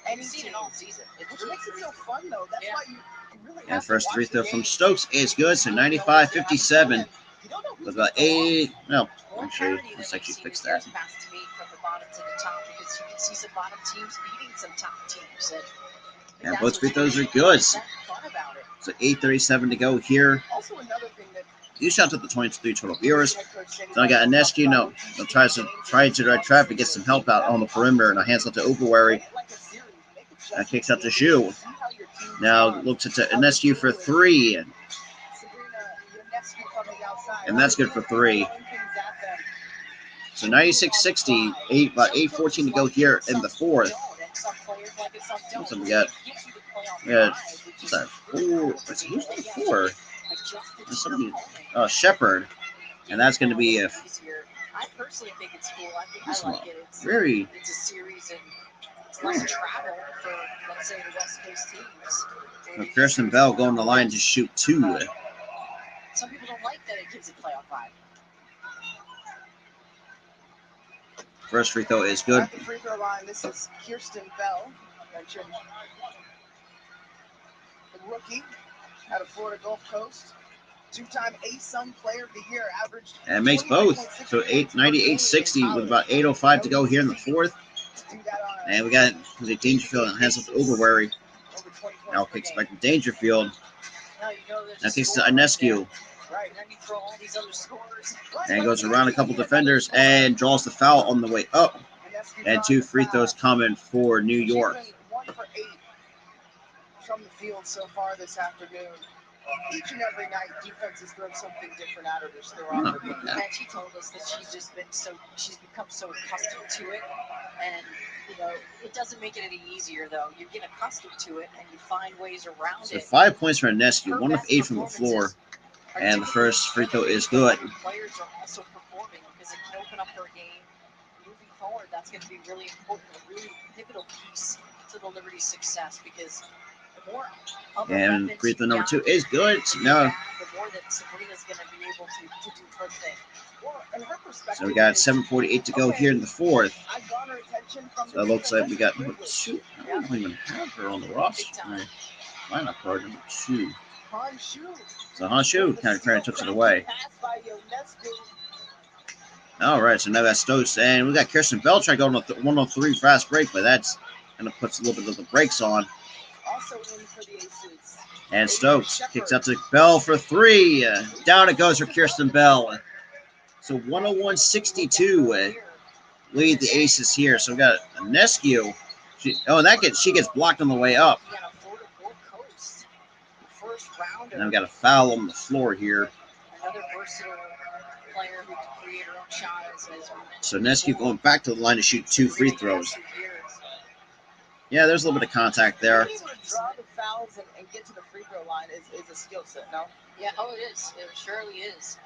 And you've seen it all season. Which makes it so fun, though. That's why you really have and first free throw from Stokes is good, so 95-57. With about 8. No, actually, let's actually fix that. And both free throws are good. So 8:37 to go here. Also, another thing that You shout to the 23 total viewers. So I got Anescu. No, they'll try to direct traffic, get some help out on the perimeter, and I hands up to Overwary. That kicks out to Shu. Now looks at Anescu for 3. And that's good for 3. So 96-60, about 8:14 to go here in the fourth. What's up we got? What's that? Who's the four? There's somebody. Shepard, and that's going to be if. I personally think it's cool. I like it. Very. It's a series and it's less travel for, let's say, the West Coast teams. Kirsten Bell going to the line to shoot 2. Some people don't like that it gives a playoff vibe. First free throw is good. At the free throw line, this is Kirsten Bell. Mentioned the rookie out of Florida Gulf Coast. Two-time ASUN Player of the Year, averaged. And makes both. So 98-60 with about 8:05 to go here in the fourth. And we got Dangerfield and has up Overwary. Now kicks back to Dangerfield. Now kicks to Inescu. And goes around a couple defenders and draws the foul on the way up. And 2 free throws coming for New York. 1 for 8 from the field so far this afternoon. Each and every night, defense has thrown something different at her to throw off her game. And she told us that she's become so accustomed to it. And, it doesn't make it any easier, though. You get accustomed to it and you find ways around So it. 5 points for Inescu, 1 of 8 from the floor. And the first free throw is good. Players are also performing because it can open up her game. Moving forward, that's going to be really important, a really pivotal piece to the Liberty's success because the more and free throw number 2 is good. So now, the more that Sabrina's going to be able to do her thing. So we got 7:48 to go here in the fourth. So it looks like we got number 2. I don't even have her on the roster. Lineup card number 2. So Honshu kind of took it away. All right, so now that's Stokes. And we got Kirsten Bell trying to go on a 103 fast break, but that's going to put a little bit of the brakes on. And Stokes kicks out to Bell for 3. Down it goes for Kirsten Bell. So 101-62 lead the Aces here. So we got Inescu. She gets blocked on the way up. And I've got a foul on the floor here. Another versatile player who can create her own shot. So Inescu going back to the line to shoot 2 free throws. Yeah, there's a little bit of contact there. Being able to draw the fouls and get to the free throw line is a skill set, no? Yeah, it is. It surely is.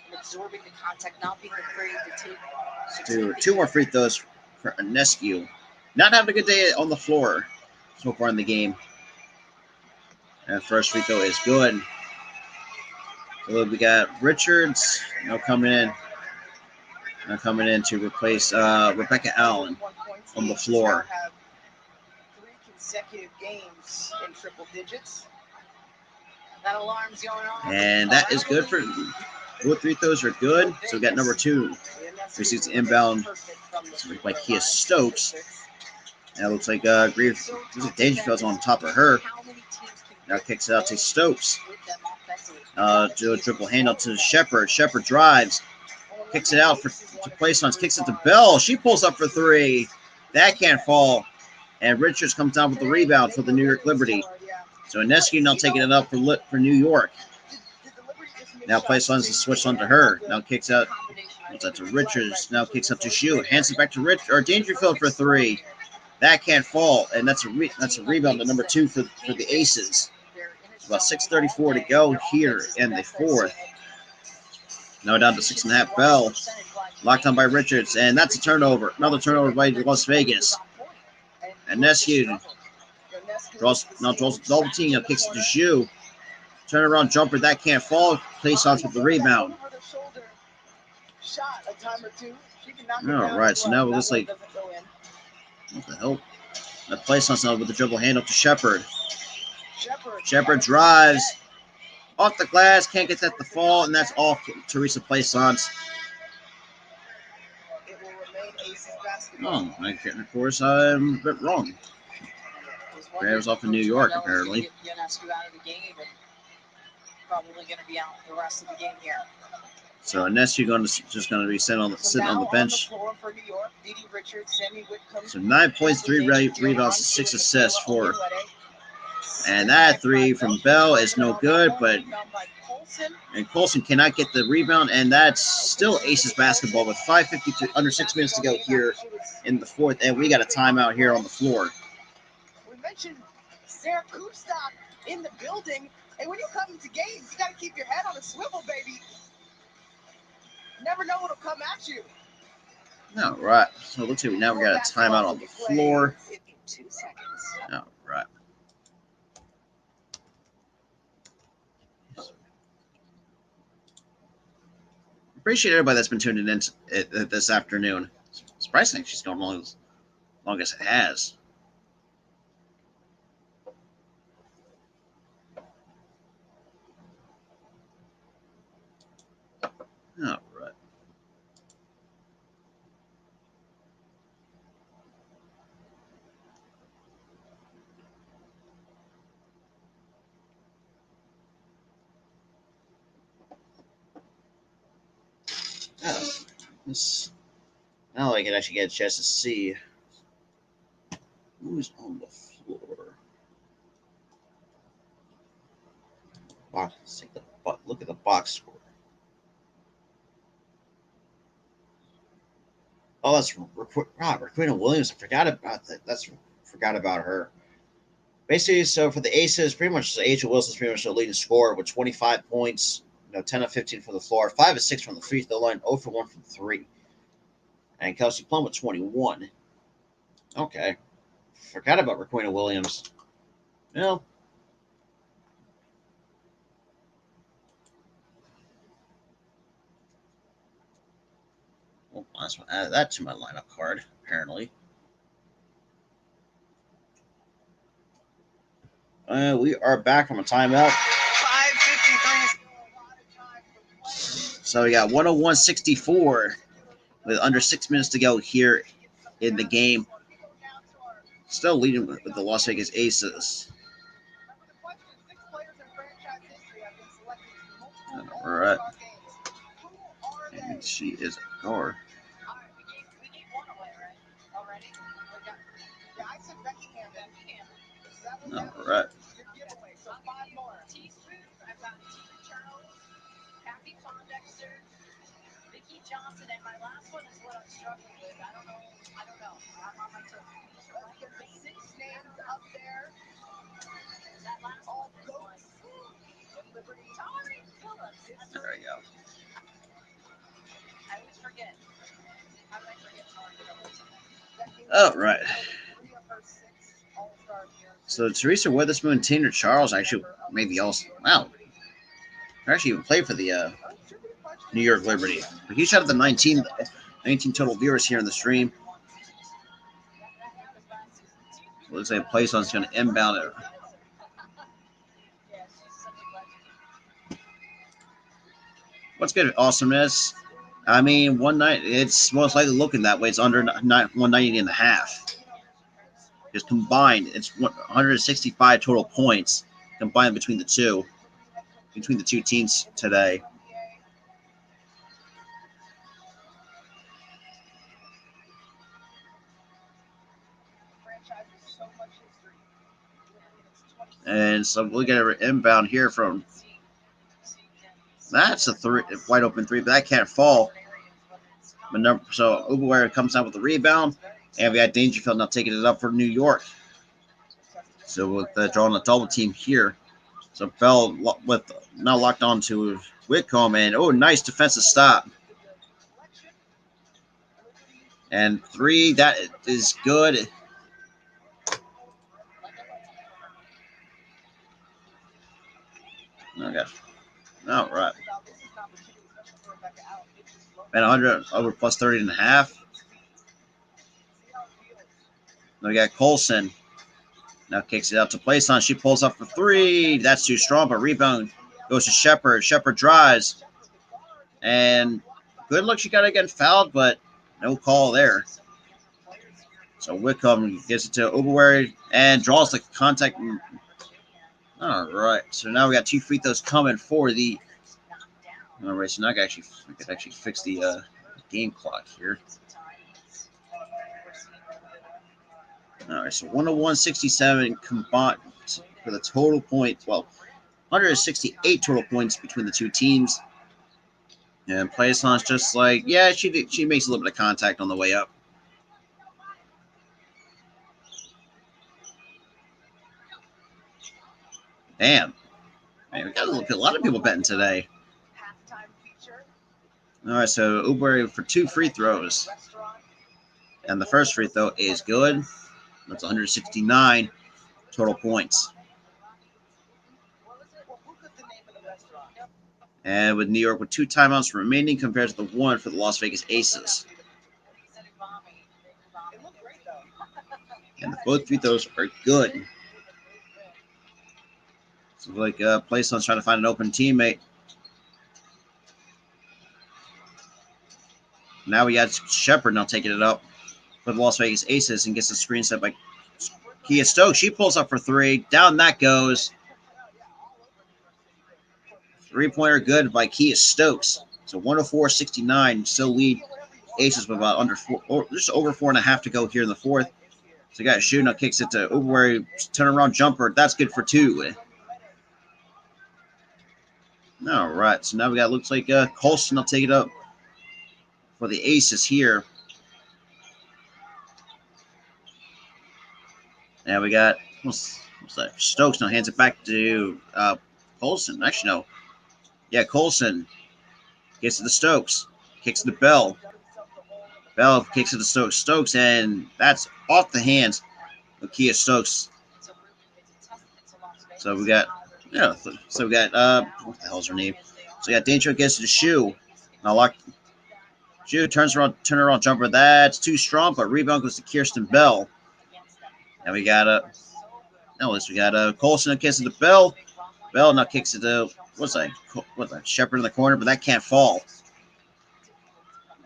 And absorbing the contact, not being afraid to take. 2 more free throws for Inescu. Not having a good day on the floor so far in the game. And first free throw is good. So we got Richards coming in to replace Rebecca Allen on the floor. 3 consecutive games in triple digits. That alarm's going on. And that is good for both free throws are good. So we got number 2 receives the inbound by Kia Stokes. And it looks like Dangerfield's on top of her. Now kicks it out to Stokes. Do a triple handle to Shepard. Shepard drives. Kicks it out to Plaisance. Kicks it to Bell. She pulls up for 3. That can't fall. And Richards comes down with the rebound for the New York Liberty. So Inescu now taking it up for New York. Now Plaisance is switched onto her. Now kicks out to Richards. Now kicks up to Shu. Hands it back to Dangerfield for 3. That can't fall. And that's a rebound to number 2 for the Aces. About 6:34 to go here in the fourth. Now down to 6.5. Bell locked on by Richards, and that's a turnover. Another turnover by Las Vegas. And Inescu draws a double team. Kicks it to Shu. Turnaround jumper that can't fall. Plaisance with the rebound. All right, so now it looks like what the hell? That Plaisance now with the dribble hand up to Shepard. Shepard drives off the glass, can't get that to fall, and that's off Teresa Plaisance. Oh, of course, I'm a bit wrong. It was off in New York, apparently. Probably going to be out the rest of the game here. So Inescu just going to be sitting on the bench. So 9 points, 3 rebounds, 6 assists for And that three from Bell is no good, but Colson cannot get the rebound, and that's still Aces basketball with 5:52 under 6 minutes to go here in the fourth, and we got a timeout here on the floor. We mentioned Sarah Kupstock in the building. Hey, when you come into games, you got to keep your head on a swivel, baby. Never know what'll come at you. All right. So it looks like now we got a timeout on the floor. 2 seconds. All right. Appreciate everybody that's been tuning in this afternoon. Surprisingly, she's going as long as it has. All right. Now I can actually get a chance to see who's on the floor. Look at the box score. Oh, that's Raquina Williams. I forgot about that. Forgot about her. Basically, so for the Aces, pretty much A'ja Wilson's pretty much the leading scorer with 25 points. 10 of 15 from the floor, 5 of 6 from the free throw line, 0 for 1 from 3. And Kelsey Plum with 21. Okay. Forgot about Raquina Williams. Well, that's what added that to my lineup card, apparently. We are back from a timeout. 5:53. So we got 101-64 with under 6 minutes to go here in the game. Still leading with the Las Vegas Aces. All right. And she is a guard. All right. Vicky Johnson, and my last one is what I'm struggling with. I don't know. I'm on my toes. Let's get the 6 names up there. That last all goes. Liberty. Tari Phillips. There we go. I always forget. How did I forget Tari Phillips? All right. So Teresa Witherspoon, Tina Charles actually made the All. Wow. They actually even played for the New York Liberty. A huge shout out to 19 total viewers here in the stream. So looks like Playson's going to inbound it. What's good, awesomeness? I mean, one night, it's most likely looking that way. It's under 190.5. Just combined, it's 165 total points combined between the two teams today. And so we'll get an inbound here from. That's a wide open three, but that can't fall. So Uberware comes out with the rebound, and we got Dangerfield now taking it up for New York. So with drawing a double team here, so Bell with now locked on to Whitcomb, and nice defensive stop. And 3, that is good. Okay. All right. And 100 over plus 30.5. Now we got Colson. Now kicks it out to Playson. She pulls up for 3. That's too strong, but rebound goes to Shepard. Shepard drives. And good luck. She got to get fouled, but no call there. So Whitcomb gets it to Uberware and draws the contact. All right. So now we got 2 free throws coming for the. All right. So now I could actually fix the game clock here. All right. So 101-67 combined. for the total points. Well, 168 total points between the two teams. And Plaisance just like, yeah, she makes a little bit of contact on the way up. Damn. Man, we got a lot of people betting today. All right, so Uber for 2 free throws. And the first free throw is good. That's 169 total points. And with New York with 2 timeouts remaining compared to the 1 for the Las Vegas Aces. And both free throws are good. So like Plaisance trying to find an open teammate. Now we got Shepard now taking it up for the Las Vegas Aces and gets the screen set by Kia Stokes. She pulls up for 3. Down that goes. 3-pointer good by Kia Stokes. So 104-69. Still lead Aces with about just over 4.5 to go here in the fourth. So you got shooting. Now kicks it to Uber. Turnaround jumper. That's good for 2. All right. So now we got, looks like Colston will take it up for the Aces here. And we got, what's that? Stokes now hands it back to Colson. Actually, no. Yeah, Colson gets it to Stokes. Kicks it to Bell. Bell kicks it to Stokes. Stokes, and that's off the hands of Kia Stokes. So we got, what the hell's her name? So we got Danger gets it to Shu. Now Shu turnaround jumper. That's too strong, but rebound goes to Kirsten Bell. And we got Colson kicks it to Bell. Bell now kicks it to what's that? Shepard in the corner, but that can't fall.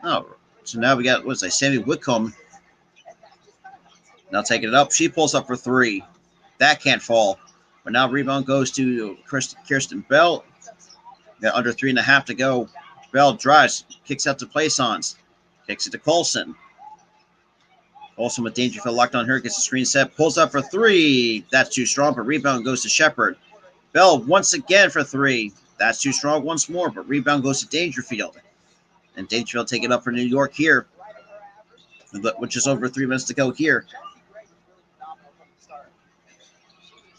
Oh, so now we got Sammy Whitcomb now taking it up. She pulls up for 3. That can't fall. But now rebound goes to Kirsten Bell. Got under 3.5 to go. Bell drives, kicks out to Plaisance, kicks it to Colson. Colson with Dangerfield locked on her, gets the screen set, pulls up for 3. That's too strong, but rebound goes to Shepard. Bell once again for 3. That's too strong once more, but rebound goes to Dangerfield. And Dangerfield take it up for New York here, which is over 3 minutes to go here.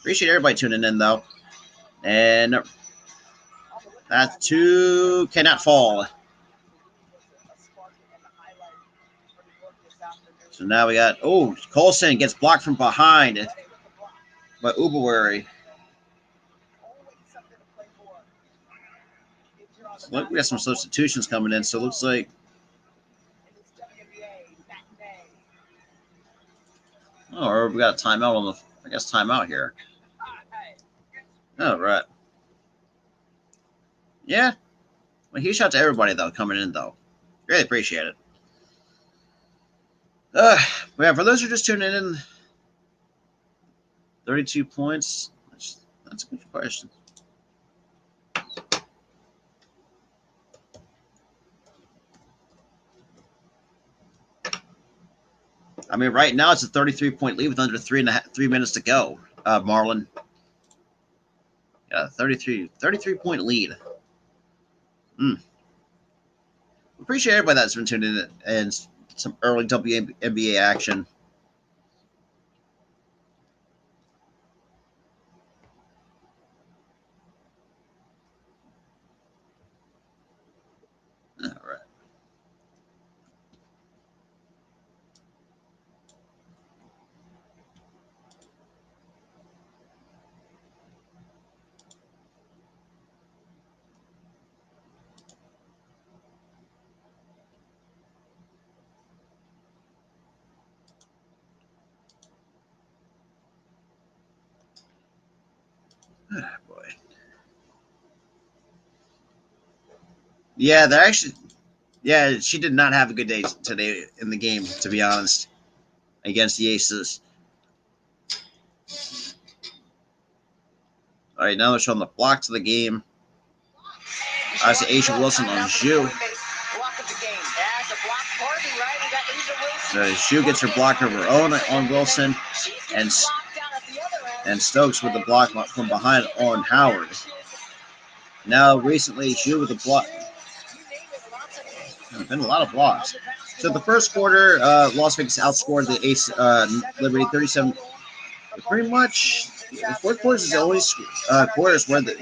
Appreciate everybody tuning in, though. And that 2 cannot fall. So now we got, Colson gets blocked from behind by Uberwary. So look, we got some substitutions coming in, so it looks like or we got a timeout on the, timeout here. Oh, right. Yeah. Well, huge shout out to everybody, though, coming in, though. Really appreciate it. Yeah, for those who are just tuning in, 32 points. That's a good question. I mean, right now it's a 33-point lead with under 3 minutes to go. Marlon. Yeah, 33-point lead. Appreciate everybody that's been tuning in and some early WNBA action. All right. Oh, boy. Yeah, they're actually. Yeah, she did not have a good day today in the game, to be honest, against the Aces. All right, now they're showing the blocks of the game. I see Asia Wilson on Zhu. So Zhu gets her block of her own on Wilson, and And Stokes with the block from behind on Howard. Now recently, Hugh with the block. There's been a lot of blocks. So the first quarter, Las Vegas outscored the Ace Liberty 37. Pretty much, the fourth quarter is the only quarters where the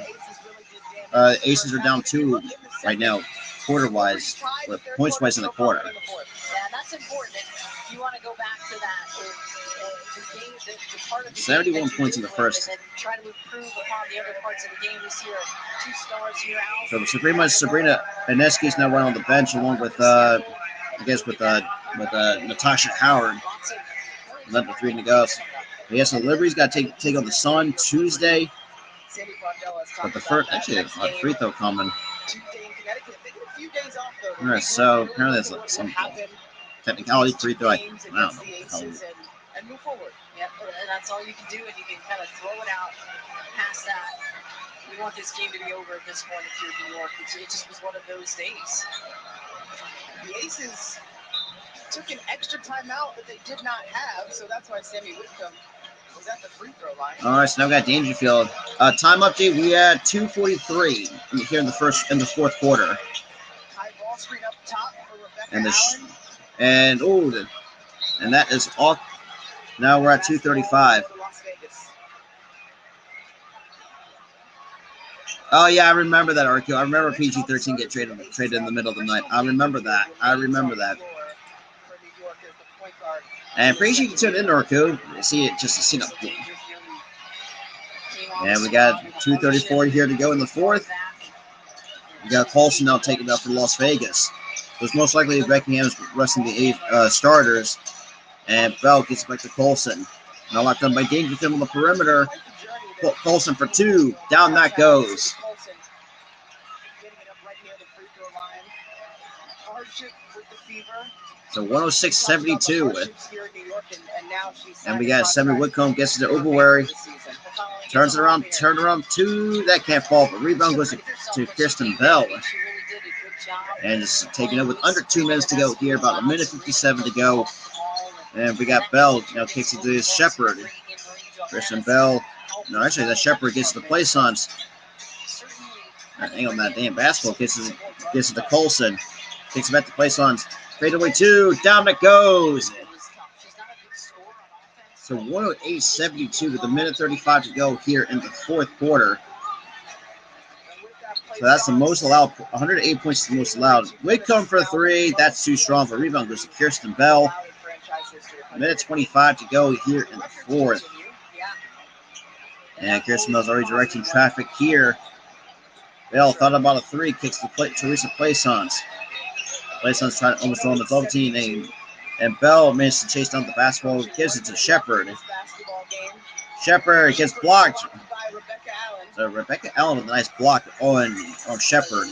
Aces are down 2 right now, quarter-wise, with points-wise in the quarter. Yeah, that's important. And you want to go back to that. The game, the part of the 71 points in the first. And then try to improve upon the other parts of the game. We see our 2 stars here out. So pretty much Sabrina Ineski is now running on the bench along with, with Natasha Howard. Another 3 to go. Yes, so Liberty's got to take on the Sun Tuesday. But the first, actually, a free throw coming. All right, so apparently there's some technicality free throw. I don't know. And move forward. Yeah, and that's all you can do, and you can kind of throw it out past that. You want this game to be over at this point if you're New York. It just was one of those days. The Aces took an extra timeout that they did not have, so that's why Sammy Whitcomb was at the free throw line. All right, so now we got Dangerfield. Time update. We had 2:43 here in the fourth quarter. High ball screen up top for Rebecca Allen. And that is all. Now we're at 2:35. Oh yeah, I remember that, RQ. I remember PG-13 get traded in the middle of the night. I remember that. And pretty sure you can tune in, RQ. See it just to see that. And we got 2:34 here to go in the fourth. We got Paulson now taking it up for Las Vegas. It was most likely Beckingham's resting the 8 starters. And Bell gets back to Colson. Now locked on by Dangerfield on the perimeter. Colson for 2. Down that goes. So 106-72. And we got Sammy Whitcomb gets it to Oberwary. Turns it around, 2. That can't fall, but rebound goes to Kirsten Bell. And it's taking it with under 2 minutes to go here, about 1:57 to go. And we got Bell now kicks it to Shepard. Kirsten Bell. No, actually, that Shepard gets the place on. Hang on that damn basketball. Gets it to Colson. Kicks it back to place on. Fadeaway 2. Down it goes. So 108-72 with 1:35 to go here in the fourth quarter. So that's the most allowed. 108 points is the most allowed. Whitcomb for 3. That's too strong. The rebound goes to Kirsten Bell. 1:25 to go here in the fourth. And Kirsten Bell's already directing traffic here. Bell thought about a 3. Kicks to Teresa Plaisance. Plaisance trying to almost throw on the double team. And Bell managed to chase down the basketball. Gives it to Shepard. Shepard gets blocked. So Rebecca Allen with a nice block on Shepard.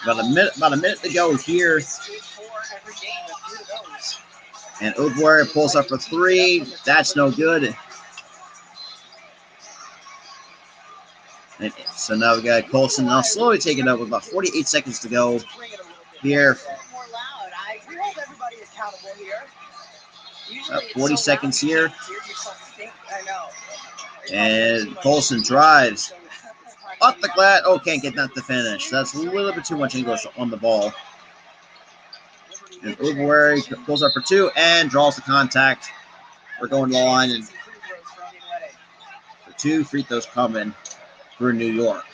About a minute to go here. And Oberwary pulls up for 3. That's no good. And so now we got Colson now slowly taking up with about 48 seconds to go here. 40 seconds here. And Colson drives up the glass. Oh, can't get that to finish. That's a little bit too much English on the ball. And Oberwary pulls up for 2 and draws the contact. We're going to the line, and for 2 free throws coming for New York.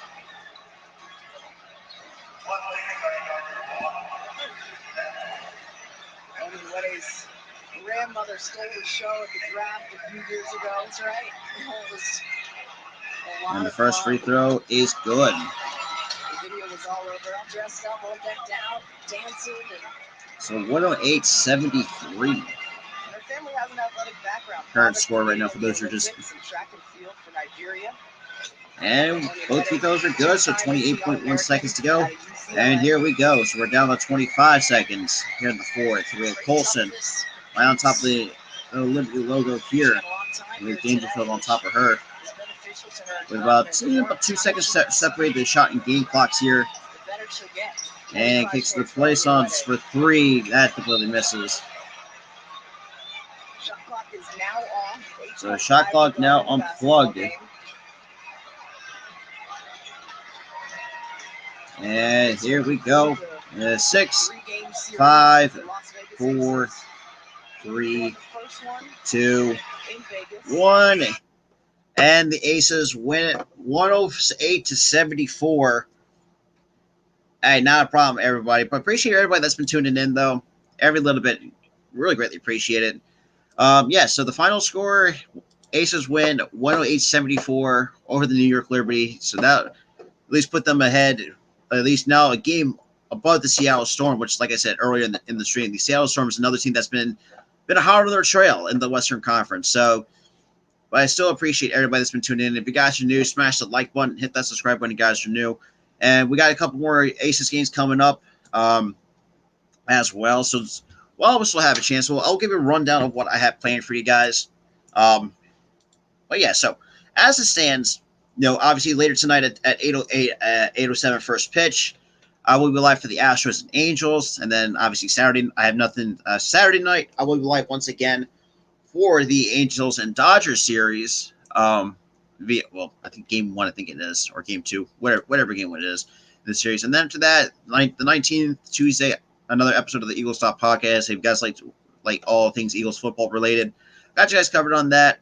Oberwary's grandmother stole the show at the draft a few years ago. That's right. It was and the first free throw is good. The video was all over. I'm dressed up, all decked out, dancing. So 108-73. Her family has an athletic background. Current score right now for those who are just. And both free throws are good, so 28.1 seconds to go. And here we go. So we're down to 25 seconds here in the fourth. We have Colson right on top of the Liberty logo here. We have Dangerfield on top of her. With about 2 seconds separated the shot and game clocks here. And kicks the place on for 3. That completely misses. Shot clock is now off. So shot clock now unplugged. And here we go. 6, 5, 4, 3, 2, 1. And the Aces win it 108-74. Hey, not a problem, everybody. But appreciate everybody that's been tuning in, though. Every little bit, really greatly appreciate it. Yeah, so the final score, Aces win 108-74 over the New York Liberty. So that at least put them ahead, at least now a game above the Seattle Storm, which, like I said earlier in the stream, the Seattle Storm is another team that's been a hard on their trail in the Western Conference. So, but I still appreciate everybody that's been tuning in. If you guys are new, smash the like button, hit that subscribe button if you guys are new. And we got a couple more Aces games coming up as well. So while we still have a chance, I'll give you a rundown of what I have planned for you guys. But yeah, so as it stands, obviously later tonight at 8:08, 8:07 first pitch, I will be live for the Astros and Angels. And then obviously Saturday, I have nothing. Saturday night, I will be live once again for the Angels and Dodgers series. I think game 1, I think it is, or game 2, whatever game it is in the series. And then after that, the 19th, Tuesday, another episode of the Eagles Talk podcast. If you guys like all things Eagles football related, got you guys covered on that.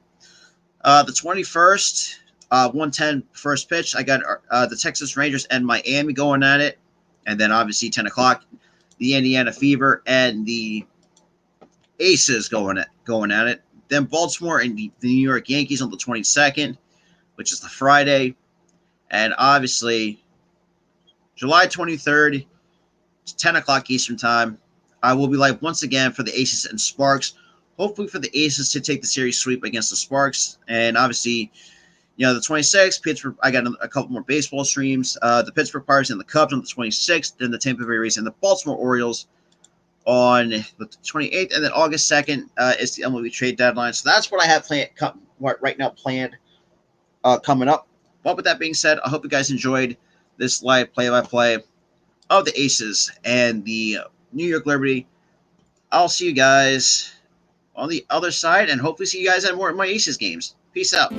The 21st, 1:10 first pitch, I got the Texas Rangers and Miami going at it. And then obviously 10 o'clock, the Indiana Fever and the Aces going at it. Then Baltimore and the New York Yankees on the 22nd, which is the Friday. And obviously, July 23rd, it's 10 o'clock Eastern time. I will be live once again for the Aces and Sparks. Hopefully for the Aces to take the series sweep against the Sparks. And obviously, the 26th, Pittsburgh, I got a couple more baseball streams. The Pittsburgh Pirates and the Cubs on the 26th. Then the Tampa Bay Rays and the Baltimore Orioles on the 28th. And then August 2nd is the MLB trade deadline. So that's what I have planned coming up. But with that being said, I hope you guys enjoyed this live play-by-play of the Aces and the New York Liberty. I'll see you guys on the other side and hopefully see you guys at more of my Aces games. Peace out.